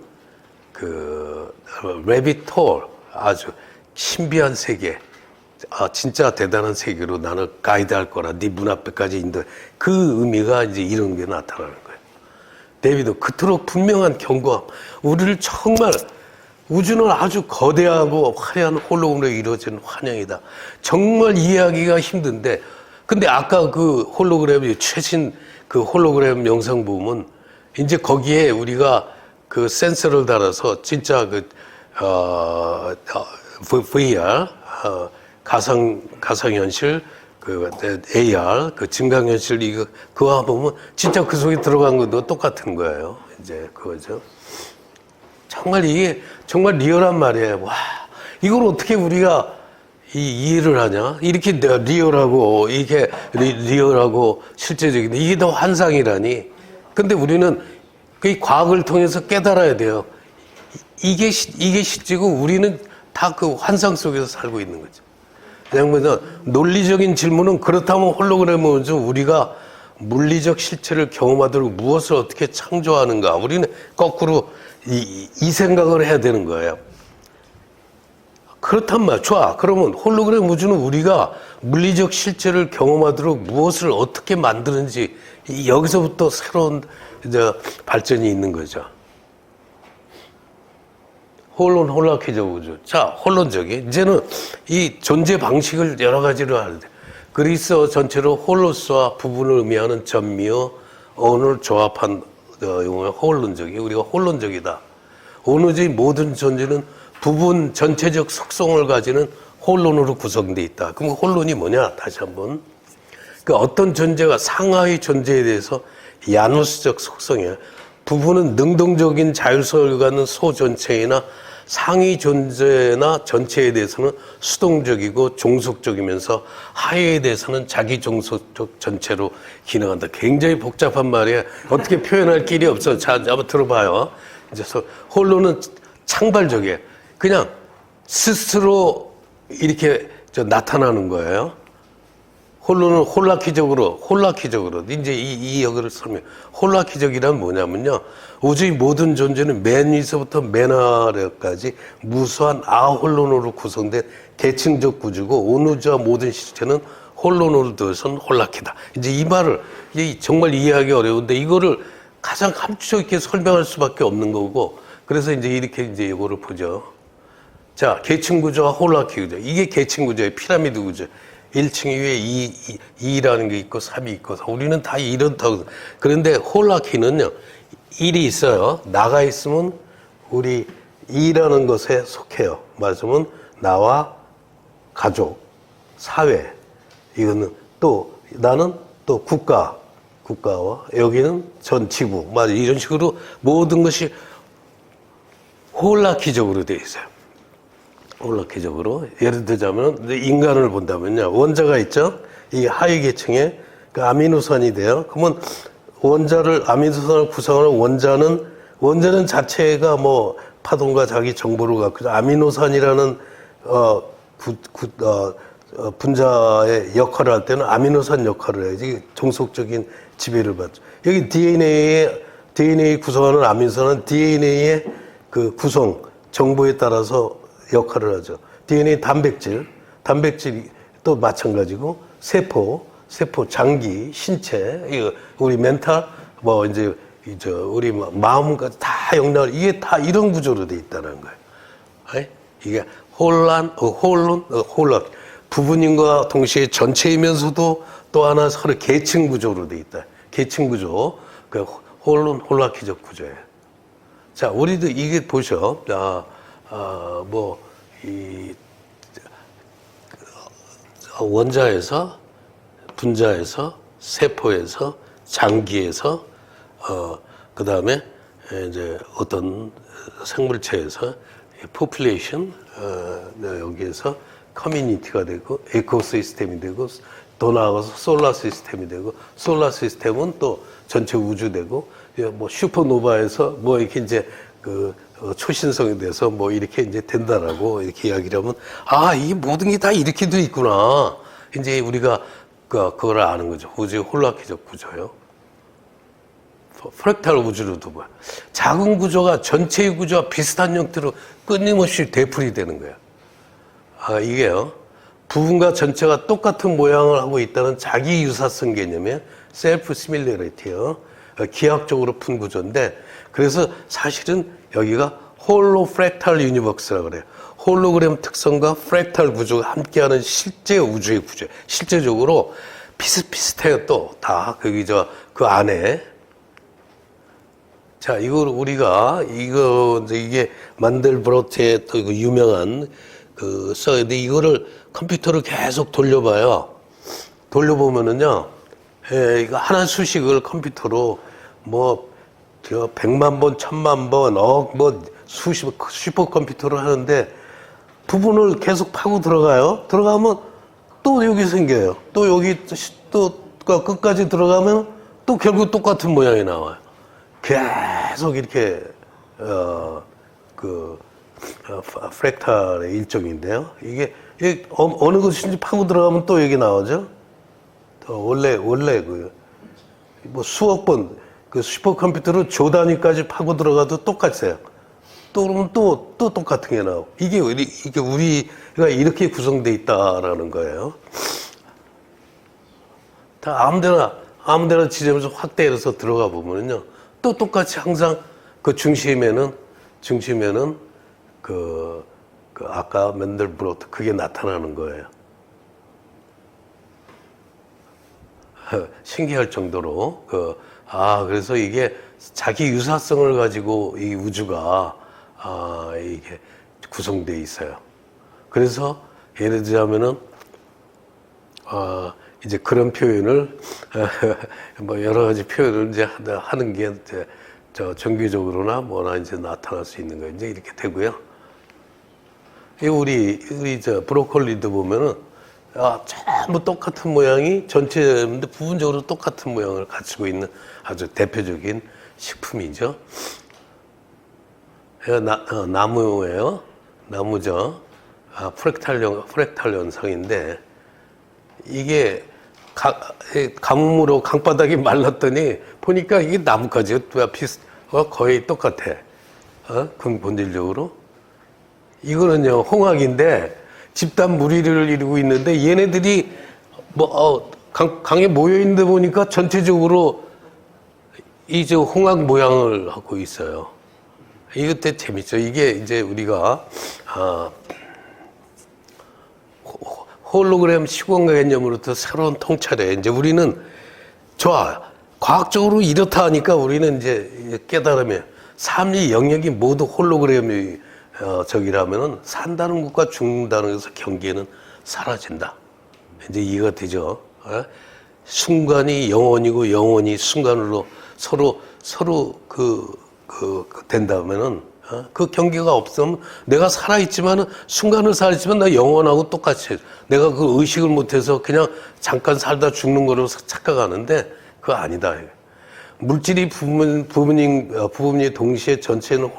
레비톨 아주 신비한 세계, 진짜 대단한 세계로 나는 가이드할 거라. 네 문 앞에까지 인도. 그 의미가 이제 이런 게 나타나는 거예요. 데이비도 그토록 분명한 경고함. 우리를 정말 우주는 아주 거대하고 화려한 홀로그램으로 이루어진 환영이다. 정말 이해하기가 힘든데, 근데 아까 그 홀로그램 최신 그 홀로그램 영상 보면 이제 거기에 우리가 그 센서를 달아서 진짜 VR 가상현실, AR, 증강현실, 그거 보면 진짜 그 속에 들어간 것도 똑같은 거예요. 이제 그거죠. 정말 이게 정말 리얼한 말이에요. 와, 이걸 어떻게 우리가 이해를 하냐? 이렇게 리얼하고, 이게 리얼하고 실제적인데 이게 더 환상이라니. 근데 우리는 그 과학을 통해서 깨달아야 돼요. 이게 실제고 우리는 다 그 환상 속에서 살고 있는 거죠. 그냥 논리적인 질문은 그렇다면 홀로그램은 우리가 물리적 실체를 경험하도록 무엇을 어떻게 창조하는가. 우리는 거꾸로 이 생각을 해야 되는 거예요. 그렇단 말이야. 좋아. 그러면 홀로그램 우주는 우리가 물리적 실체를 경험하도록 무엇을 어떻게 만드는지 여기서부터 새로운 발전이 있는 거죠. 홀락해져 우주. 자, 혼론적인. 이제는 이 존재 방식을 여러 가지로 하는데. 그리스어 전체로 홀로스와 부분을 의미하는 전미어 어원을 조합한 용어가 홀론적이 우리가 홀론적이다. 오로지 모든 존재는 부분 전체적 속성을 가지는 홀론으로 구성되어 있다. 그럼 홀론이 뭐냐? 다시 한번. 그 어떤 존재가 상하의 존재에 대해서 야누스적 속성이야. 부분은 능동적인 자율성을 갖는 소 전체이나 상위 존재나 전체에 대해서는 수동적이고 종속적이면서 하위에 대해서는 자기 종속적 전체로 기능한다. 굉장히 복잡한 말이에요. 어떻게 표현할 길이 없어. 자, 한번 들어봐요. 이제 홀로는 창발적이에요. 그냥 스스로 이렇게 나타나는 거예요. 홀로는 홀라키적으로 이제 이 역을 설명. 홀라키적이란 뭐냐면요, 우주의 모든 존재는 맨 위서부터 맨 아래까지 무수한 아홀론으로 구성된 계층적 구조고 온 우주와 모든 실체는 홀론으로 되어선 홀라키다. 이제 이 말을 정말 이해하기 어려운데 이거를 가장 함축적 있게 설명할 수밖에 없는 거고, 그래서 이제 이렇게 이제 이거를 보죠. 자, 계층 구조와 홀라키 구조. 이게 계층 구조예요. 피라미드 구조. 1층 위에 2라는 게 있고 3이 있고 우리는 다 이렇다고. 그런데 홀라키는요, 1이 있어요. 나가 있으면 우리 2라는 것에 속해요. 말하자면 나와 가족, 사회. 이거는 또 나는 또 국가와 여기는 전 지구. 맞아. 이런 식으로 모든 것이 홀라키적으로 되어 있어요. 홀라키적으로. 예를 들자면 인간을 본다면요, 원자가 있죠. 이 하위 계층에 그 아미노산이 돼요. 그러면 아미노산을 구성하는 원자는 자체가 뭐 파동과 자기 정보를 갖고 아미노산이라는 분자의 역할을 할 때는 아미노산 역할을 해야지 종속적인 지배를 받죠. 여기 DNA 구성하는 아미노산은 DNA의 그 구성 정보에 따라서 역할을 하죠. DNA 단백질이 또 마찬가지고 세포, 장기, 신체, 이거 우리 멘탈, 뭐 이제 우리 마음까지 다 역량, 이게 다 이런 구조로 돼 있다는 거예요. 이게 홀론, 부분인과 동시에 전체이면서도 또 하나 서로 계층 구조로 돼 있다. 계층 구조, 그 홀라키적 구조예요. 자, 우리도 이게 보셔. 원자에서, 분자에서, 세포에서, 장기에서, 그 다음에 이제 어떤 생물체에서, population, 여기에서 커뮤니티가 되고, 에코시스템이 되고, 더 나아가서 솔라 시스템이 되고, 솔라 시스템은 또 전체 우주 되고, 뭐 슈퍼노바에서 뭐 이렇게 이제 초신성에 대해서 뭐 이렇게 이제 된다라고 이렇게 이야기를 하면, 이 모든 게 다 이렇게 돼 있구나. 이제 우리가 그걸 아는 거죠. 우주의 홀라키적 구조요. 프랙탈 우주로도 봐. 작은 구조가 전체의 구조와 비슷한 형태로 끊임없이 되풀이 되는 거야. 이게요, 부분과 전체가 똑같은 모양을 하고 있다는 자기 유사성 개념의 셀프 시밀러리티요. 기하학적으로 푼 구조인데, 그래서 사실은 여기가 홀로 프랙탈 유니버스라고 그래요. 홀로그램 특성과 프랙탈 구조가 함께하는 실제 우주의 구조. 실제적으로 비슷비슷해요. 또 다 그 안에. 자, 이걸 우리가 이게 만델브로트의 또 유명한 근데 이거를 컴퓨터를 계속 돌려봐요. 돌려보면은요, 이거 하나 수식을 컴퓨터로 뭐 100만 번, 1000만 번, 슈퍼컴퓨터를 하는데 부분을 계속 파고 들어가면 또 여기 생겨요. 또 여기 또 끝까지 들어가면 또 결국 똑같은 모양이 나와요. 계속 이렇게 프랙탈의 일종인데요. 이게 어느 것인지 파고 들어가면 또 여기 나오죠. 원래 뭐 수억 번 슈퍼컴퓨터로 조 단위까지 파고 들어가도 똑같아요. 또 그러면 또 똑같은 게 나오고. 이게 우리가 이렇게 구성되어 있다라는 거예요. 다 아무데나 지점에서 확대해서 들어가 보면은요, 또 똑같이 항상 그 중심에는 아까 맨델브로트 그게 나타나는 거예요. 신기할 정도로 그래서 이게 자기 유사성을 가지고 이 우주가 이게 구성되어 있어요. 그래서 예를 들자면은 이제 그런 표현을 뭐 여러 가지 표현을 이제 하는 게 이제 정규적으로나 뭐나 이제 나타날 수 있는 거 이제 이렇게 되고요. 우리 브로콜리도 보면은 전부 똑같은 모양이 전체인데 부분적으로 똑같은 모양을 갖추고 있는 아주 대표적인 식품이죠. 나무예요. 나무죠. 프랙탈 현상인데 이게 가뭄으로 강바닥이 말랐더니 보니까 이게 나뭇가지가 거의 똑같아. 본질적으로. 이거는요, 홍학인데 집단 무리를 이루고 있는데 얘네들이 강에 모여 있는데 보니까 전체적으로 이제 홍학 모양을 하고 있어요. 이것도 재밌죠. 이게 이제 우리가 홀로그램 시공 개념으로부터 새로운 통찰에 이제 우리는 좋아. 과학적으로 이렇다 하니까 우리는 이제 깨달으면 삶의 영역이 모두 홀로그램이 저기라면은 산다는 것과 죽는다는 것의 경계는 사라진다. 이제 이해가 되죠. 순간이 영원이고 영원이 순간으로 서로 된다면은 그 경계가 없으면 내가 살아있지만은 순간을 살았지만 나 영원하고 똑같이 내가 그 의식을 못해서 그냥 잠깐 살다 죽는 거로 착각하는데 그거 아니다. 물질이 부분이 동시에 전체는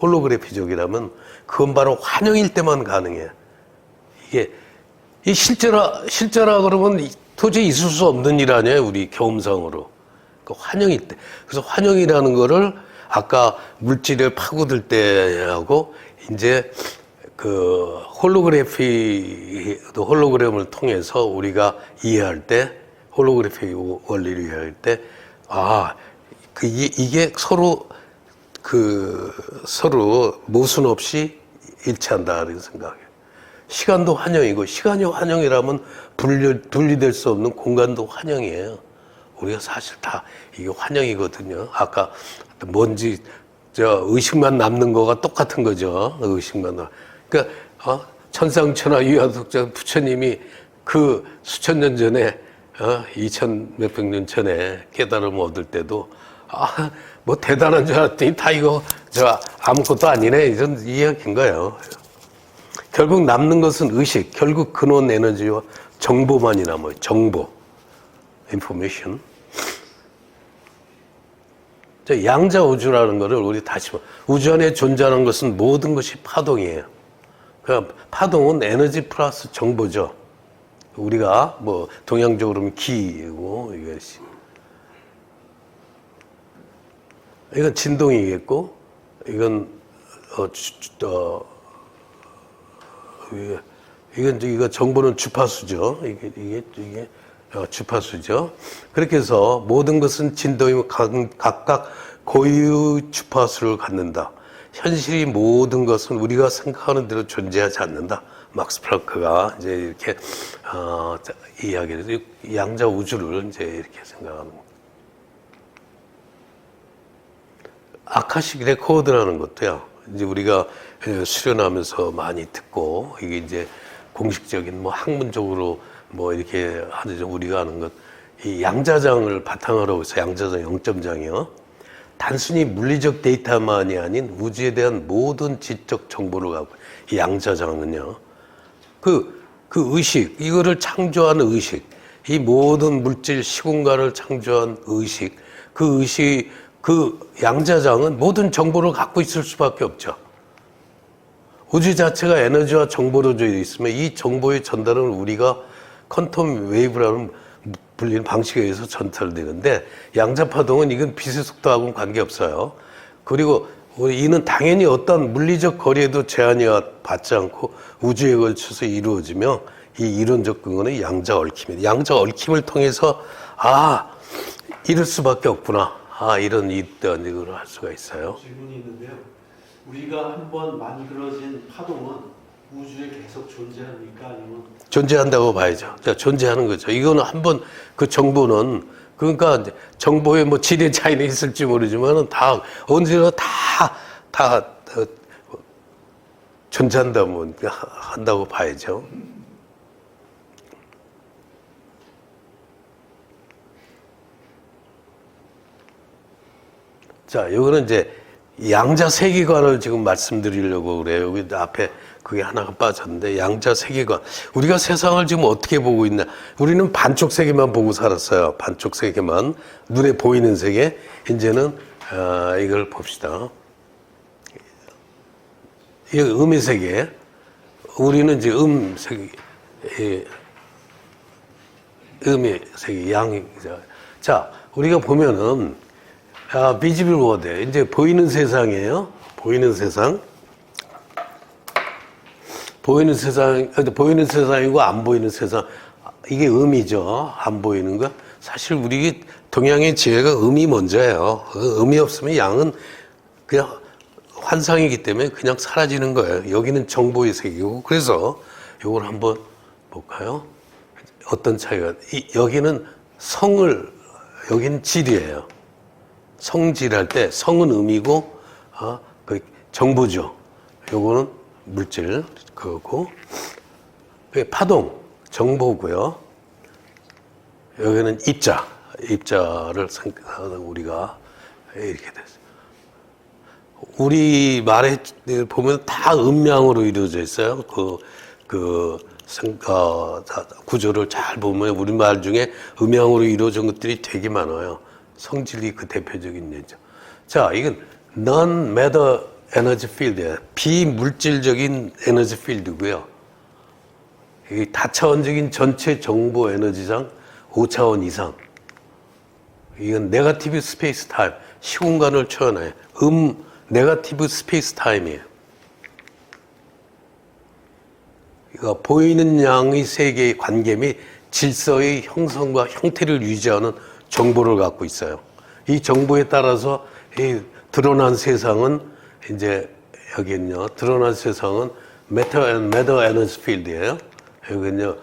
홀로그래피적이라면 그건 바로 환영일 때만 가능해. 이게 이 실제라 그러면 도저히 있을 수 없는 일 아니에요, 우리 경험상으로. 그 환영일 때. 그래서 환영이라는 거를 아까 물질을 파고들 때하고 이제 그 홀로그램을 통해서 우리가 이해할 때, 홀로그래피 원리를 이해할 때, 이게 서로 모순 없이 일치한다, 이런 생각이에요. 시간도 환영이고, 시간이 환영이라면 분리될 수 없는 공간도 환영이에요. 우리가 사실 다 이게 환영이거든요. 아까 뭔지, 의식만 남는 거가 똑같은 거죠. 의식만. 그러니까, 천상천하 유아독자 부처님이 그 수천 년 전에, 2000 몇백 년 전에 깨달음을 얻을 때도, 뭐 대단한 줄 알았더니 다 이거, 아무것도 아니네. 이런 이야기인 거예요. 결국 남는 것은 의식, 결국 근원 에너지와 정보만이 남아요. 정보. information. 양자 우주라는 거를 우리 다시 우주 안에 존재하는 것은 모든 것이 파동이에요. 그러니까 파동은 에너지 플러스 정보죠. 우리가 뭐 동양적으로 하면 기고 이건 진동이겠고 이건 이거 정보는 주파수죠. 이게 주파수죠. 그렇게 해서 모든 것은 진동이고 각각 고유 주파수를 갖는다. 현실이 모든 것은 우리가 생각하는 대로 존재하지 않는다. 막스 플랑크가 이제 이렇게 이야기를 양자 우주를 이제 이렇게 생각하는 겁니다. 아카식 레코드라는 것도요. 이제 우리가 수련하면서 많이 듣고 이게 이제 공식적인 뭐 학문적으로 뭐 이렇게 하죠. 우리가 하는 것. 이 양자장을 바탕으로 해서 양자장 0점장이요. 단순히 물리적 데이터만이 아닌 우주에 대한 모든 지적 정보를 갖고 이 양자장은요. 그 의식, 이거를 창조한 의식, 이 모든 물질 시공간을 창조한 의식, 그 양자장은 모든 정보를 갖고 있을 수밖에 없죠. 우주 자체가 에너지와 정보로 되어 있으면 이 정보의 전달은 우리가 퀀텀 웨이브라는 불리는 방식에 의해서 전달되는데 양자파동은 이건 빛의 속도하고는 관계없어요. 그리고 이는 당연히 어떤 물리적 거리에도 제한이 받지 않고 우주에 걸쳐서 이루어지며 이 이론적 근거는 양자 얽힘입니다. 양자 얽힘을 통해서 이럴 수밖에 없구나. 이런 이걸 할 수가 있어요. 질문이 있는데요. 우리가 한번 만들어진 파동은 우주에 계속 존재합니까? 아니면 존재한다고 봐야죠. 자, 존재하는 거죠. 이거는 한번 그 정보는 그러니까 이제 정보에 뭐 질의 차이는 있을지 모르지만은 다 언제나 다 존재한다 뭐 한다고 봐야죠. 자, 이거는 이제 양자 세계관을 지금 말씀드리려고 그래요. 여기 앞에 그게 하나가 빠졌는데 양자 세계관. 우리가 세상을 지금 어떻게 보고 있나? 우리는 반쪽 세계만 보고 살았어요. 반쪽 세계만. 눈에 보이는 세계. 이제는 이걸 봅시다. 이 음의 세계. 우리는 이제 세계, 음의 세계, 양이죠. 자, 우리가 보면은 비지블 워드. 이제 보이는 세상이에요. 보이는 세상. 보이는 세상이고 안 보이는 세상. 이게 음이죠. 안 보이는 거. 사실 우리 동양의 지혜가 음이 먼저예요. 음이 없으면 양은 그냥 환상이기 때문에 그냥 사라지는 거예요. 여기는 정보의 세계고. 그래서 이걸 한번 볼까요? 어떤 차이가. 여기는 여기는 질이에요. 성질할 때 성은 음이고 그 정보죠. 요거는 물질 그거고 파동 정보고요. 여기는 입자를 생각하다 우리가 이렇게 됐어요. 우리 말에 보면 다 음량으로 이루어져 있어요. 구조를 잘 보면 우리 말 중에 음양으로 이루어진 것들이 되게 많아요. 성질이 그 대표적인 예죠. 자, 이건 non-matter 에너지 필드예요. 비물질적인 에너지 필드고요. 이 다차원적인 전체 정보 에너지상 5차원 이상. 이건 네거티브 스페이스 타임, 시공간을 초연해요. 네거티브 스페이스 타임이에요. 이거 보이는 양의 세계의 관계 및 질서의 형성과 형태를 유지하는 정보를 갖고 있어요. 이 정보에 따라서 이 드러난 세상은 이제 여기는요. 드러난 세상은 matter 에너지 필드예요. 여기는요.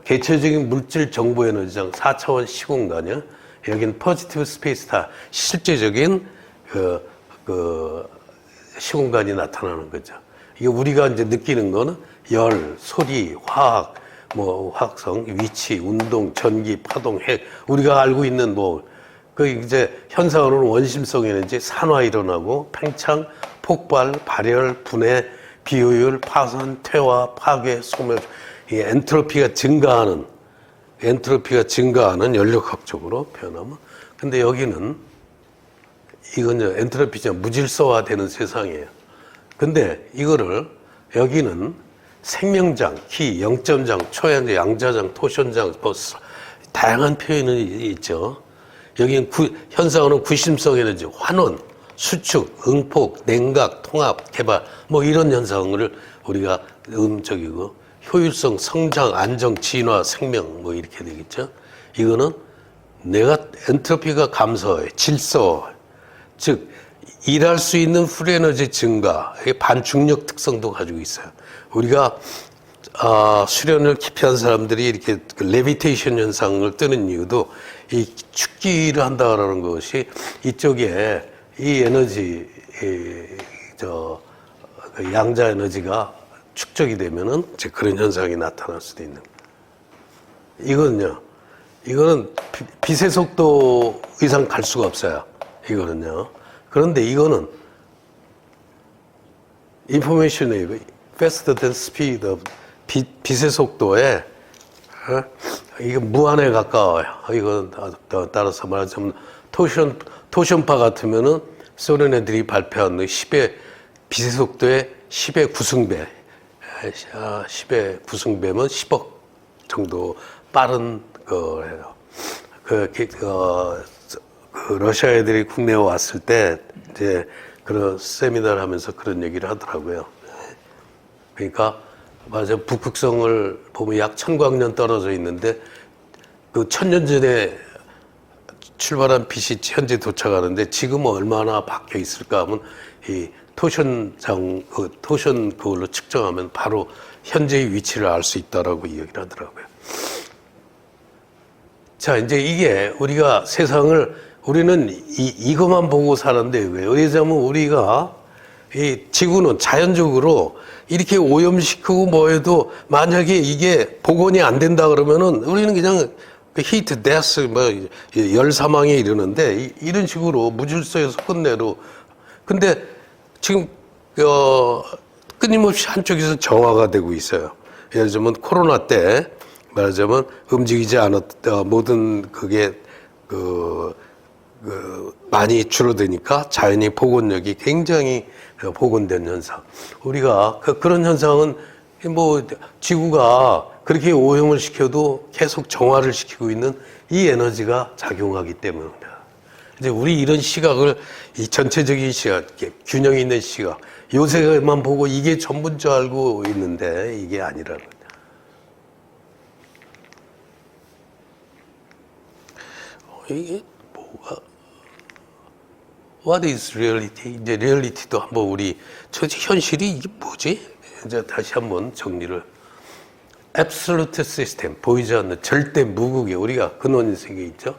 개체적인 물질 정보 에너지장 4차원 시공간이요. 여기는 포지티브 스페이스 타임, 실제적인 그 시공간이 나타나는 거죠. 이게 우리가 이제 느끼는 거는 열, 소리, 화학, 화학성, 위치, 운동, 전기, 파동, 핵, 우리가 알고 있는 그 이제 현상으로는 원심성 에너지, 산화 일어나고, 팽창, 폭발, 발열, 분해, 비효율, 파손, 퇴화, 파괴, 소멸, 이 엔트로피가 증가하는 연력학적으로 표현하면. 근데 여기는 이건 엔트로피죠. 무질서화되는 세상이에요. 근데 이거를 여기는 생명장, 키, 영점장, 초연장, 양자장, 토션장, 다양한 표현이 있죠. 여기는 현상으로는 구심성 에너지, 환원, 수축, 응폭, 냉각, 통합, 개발, 이런 현상을 우리가 음적이고, 효율성, 성장, 안정, 진화, 생명, 이렇게 되겠죠. 이거는 엔트로피가 감소해, 질서, 즉, 일할 수 있는 풀에너지 증가, 반중력 특성도 가지고 있어요. 우리가 수련을 깊이 한 사람들이 이렇게 레비테이션 현상을 뜨는 이유도 이 축기를 한다라는 것이 이쪽에 이 에너지, 양자 에너지가 축적이 되면은 이제 그런 현상이 나타날 수도 있는 거예요. 이거는 빛의 속도 이상 갈 수가 없어요. 이거는요. 그런데 이거는 information wave, faster than speed of 빛의 속도에 이게 무한에 가까워요. 이건 따라서 말하자면 토션파 같으면은 소련 애들이 발표한 10의 빛의 속도의 10의 9승배, 10의 9승배면 10억 정도 빠른 거예요. 러시아 애들이 국내에 왔을 때 이제 그런 세미나를 하면서 그런 얘기를 하더라고요. 그러니까 맞아 북극성을 보면 약 1000광년 떨어져 있는데 그 1000년 전에 출발한 빛이 현재 도착하는데 지금 얼마나 바뀌어 있을까 하면 이 토션 그걸로 측정하면 바로 현재의 위치를 알 수 있다라고 이야기를 하더라고요. 자, 이제 이게 우리가 우리는 이것만 보고 사는데 왜? 왜냐면 우리가 이 지구는 자연적으로 이렇게 오염시키고 뭐 해도 만약에 이게 복원이 안 된다 그러면은 우리는 그냥 히트 데스 뭐 열 사망에 이르는데 이런 식으로 무질서에서 끝내로. 근데 지금 끊임없이 한쪽에서 정화가 되고 있어요. 예를 들면 코로나 때 말하자면 움직이지 모든 그게 많이 줄어드니까 자연의 복원력이 굉장히 복원된 현상. 우리가 그런 현상은 뭐 지구가 그렇게 오염을 시켜도 계속 정화를 시키고 있는 이 에너지가 작용하기 때문입니다. 이제 우리 이런 시각을 이 전체적인 시각, 균형 있는 시각, 요새만 보고 이게 전부인 줄 알고 있는데 이게 아니라는 거예요. 이게 뭐가 What is reality? 이제 리얼리티도 한번 우리 현실이 이게 뭐지? 이제 다시 한번 정리를. Absolute system, 보이지 않는 절대 무국의 우리가 근원 세계에 있죠.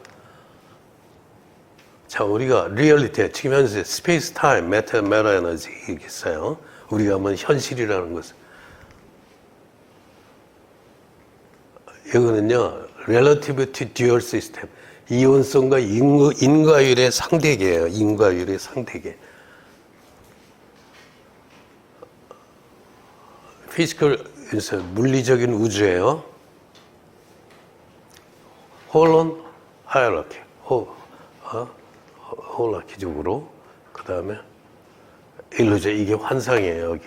자, 우리가 리얼리티, 지금 현재 스페이스 타임, 매터 에너지 이렇게 있어요. 우리가 하면 현실이라는 것은 이거는요, relativity dual system, 이온성과 인과율의 상대계예요. 인과율의 상대계. 피지컬, 물리적인 우주예요. 홀론 하이라키, 홀라키적으로. 그 다음에 일루전, 이게 환상이에요.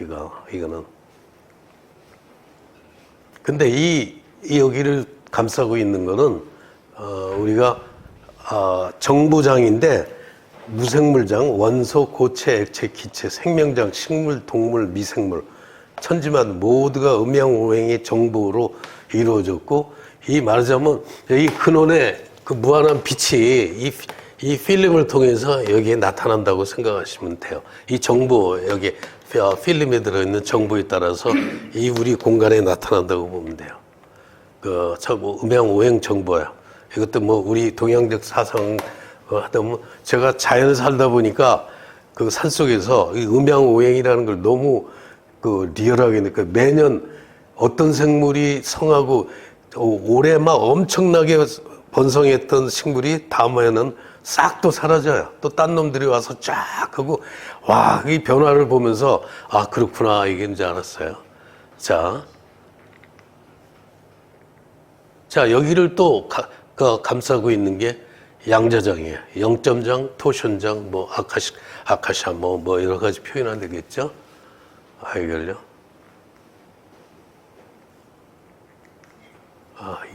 이거는. 근데 이 여기를 감싸고 있는 거는 우리가 정보장인데 무생물장, 원소, 고체, 액체, 기체, 생명장, 식물, 동물, 미생물, 천지만 모두가 음양오행의 정보로 이루어졌고, 이 말하자면 이 근원의 그 무한한 빛이 이 필름을 통해서 여기에 나타난다고 생각하시면 돼요. 이 정보, 여기 필름에 들어있는 정보에 따라서 이 우리 공간에 나타난다고 보면 돼요. 음양오행 정보예요. 이것도 뭐 우리 동양적 사상 하다 보면 제가 자연을 살다 보니까 그 산속에서 이 음양오행이라는 걸 너무 리얼하게 느껴요. 매년 어떤 생물이 성하고 올해 막 엄청나게 번성했던 식물이 다음해는 싹 또 사라져요. 또 딴 놈들이 와서 쫙 하고, 와, 이 변화를 보면서, 아, 그렇구나, 이게 이제 알았어요. 자, 여기를 또 감싸고 있는 게 양자장이에요. 영점장, 토션장, 뭐, 아카샤, 뭐, 여러 가지 표현하면 되겠죠? 이걸요?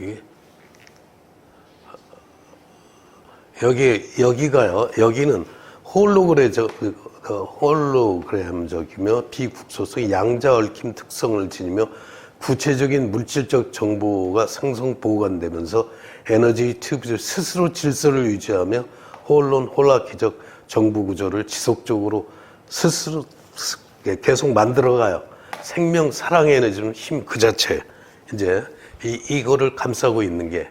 이게. 여기가요, 여기는 홀로그램적이며 비국소성 양자 얽힘 특성을 지니며 구체적인 물질적 정보가 생성 보관되면서 에너지 튜브 스스로 질서를 유지하며 홀라키적 정보 구조를 지속적으로 스스로 계속 만들어가요. 생명, 사랑의 에너지는 힘 그 자체. 이제 이거를 감싸고 있는 게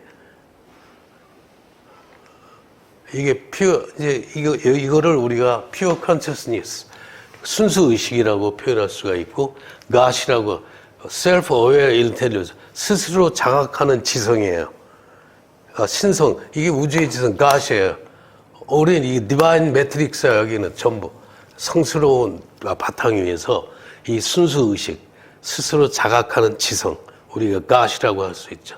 이게 이거를 우리가 pure consciousness, 순수 의식이라고 표현할 수가 있고, God이라고 self-aware intelligence, 스스로 자각하는 지성이에요. 신성, 이게 우주의 지성, God이에요. 우리는 이 divine matrix야, 여기는 전부. 성스러운 바탕 위에서 이 순수 의식, 스스로 자각하는 지성, 우리가 God이라고 할 수 있죠.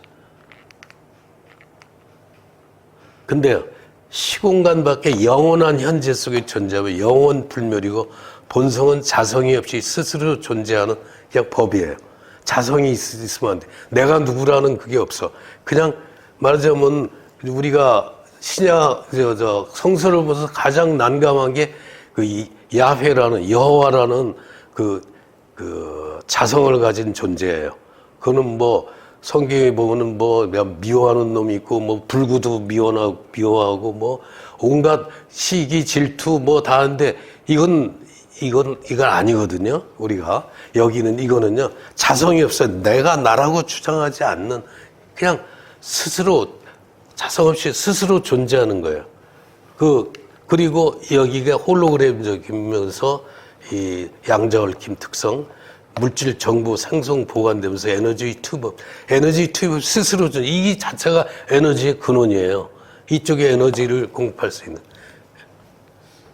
근데요, 시공간 밖에 영원한 현재 속에 존재하며 영원 불멸이고 본성은 자성이 없이 스스로 존재하는 그냥 법이에요. 자성이 있으면 안 돼. 내가 누구라는 그게 없어. 그냥 말하자면 우리가 성서를 보면서 가장 난감한 게 그 야훼라는 여호와라는 그 자성을 가진 존재예요. 그거는 뭐 성경에 보면은 뭐 미워하는 놈이 있고 뭐 불구도 미워하고 뭐 온갖 시기 질투 뭐 다 하는데 이건 이건 아니거든요. 우리가 여기는 이거는요 자성이 없어요. 내가 나라고 주장하지 않는 그냥 스스로 자성 없이 스스로 존재하는 거예요. 그리고 여기가 홀로그램적이면서 이 양자 얽힘 특성, 물질 정보 생성 보관되면서 에너지 투입 스스로 이 자체가 에너지의 근원이에요. 이쪽에 에너지를 공급할 수 있는.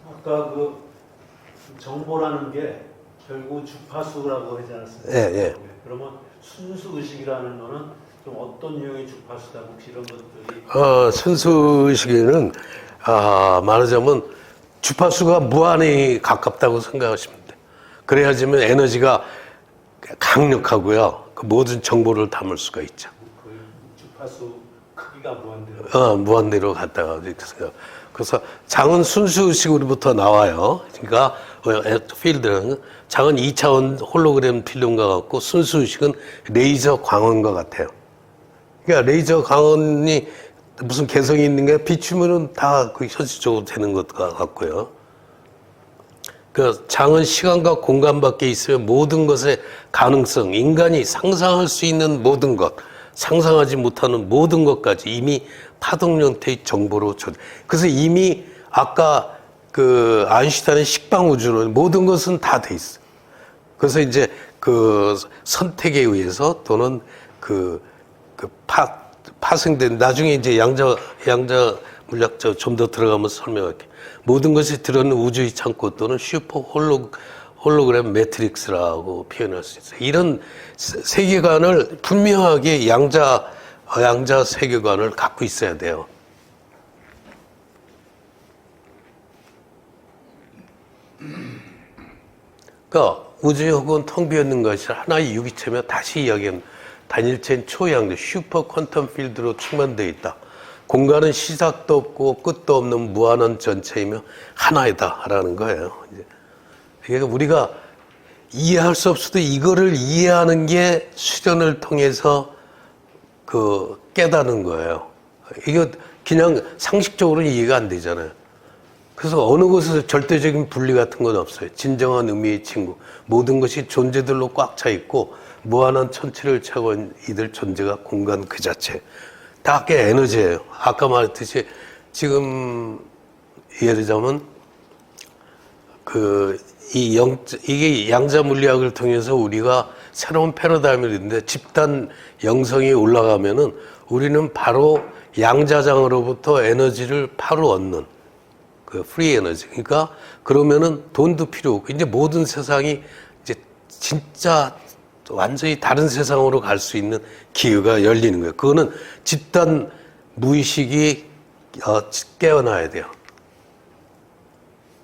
아까 그 정보라는 게 결국 주파수라고 하지 않았습니까? 예, 예. 그러면 순수 의식이라는 거는 좀 어떤 유형의 주파수다 혹시 이런 것들이 순수 의식에는 말하자면 주파수가 무한히 가깝다고 생각하시면 돼요. 그래야지만 에너지가 강력하고요. 그 모든 정보를 담을 수가 있죠. 그 주파수 크기가 무한대로 무한대로 갔다가 그래서 장은 순수 의식으로부터 나와요. 그러니까 필드는 장은 2차원 홀로그램 필름과 같고 순수 의식은 레이저 광원과 같아요. 그러니까 레이저 광원이 무슨 개성이 있는 게 비추면은 다 그 현실적으로 되는 것 같고요. 그 장은 시간과 공간 밖에 있으면 모든 것의 가능성, 인간이 상상할 수 있는 모든 것, 상상하지 못하는 모든 것까지 이미 파동 형태의 정보로 그래서 이미 아까 그 아인슈타인의 식빵 우주론 모든 것은 다 돼 있어. 그래서 이제 그 선택에 의해서 또는 파생된 나중에 이제 양자 물리학자 좀 더 들어가면서 설명할게. 모든 것이 들어있는 우주의 창고 또는 슈퍼 홀로그램 매트릭스라고 표현할 수 있어요. 이런 세계관을 분명하게 양자 세계관을 갖고 있어야 돼요. 그러니까 우주의 혹은 텅 비었는 것이 하나의 유기체며 다시 이야기한 단일체인 초양자 슈퍼 퀀텀 필드로 충만되어 있다. 공간은 시작도 없고 끝도 없는 무한한 전체이며 하나이다라는 거예요. 그러니까 우리가 이해할 수 없어도 이거를 이해하는 게 수련을 통해서 깨닫는 거예요. 이거 그냥 상식적으로는 이해가 안 되잖아요. 그래서 어느 곳에서 절대적인 분리 같은 건 없어요. 진정한 의미의 친구. 모든 것이 존재들로 꽉 차 있고 무한한 천체를 채운 이들 존재가 공간 그 자체. 다 그게 에너지예요. 아까 말했듯이 지금 예를 들자면 이게 양자 물리학을 통해서 우리가 새로운 패러다임을 있는데 집단 영성이 올라가면은 우리는 바로 양자장으로부터 에너지를 바로 얻는 그 프리 에너지. 그러니까 그러면은 돈도 필요 없고 이제 모든 세상이 이제 진짜 완전히 다른 세상으로 갈 수 있는 기회가 열리는 거예요. 그거는 집단 무의식이 깨어나야 돼요.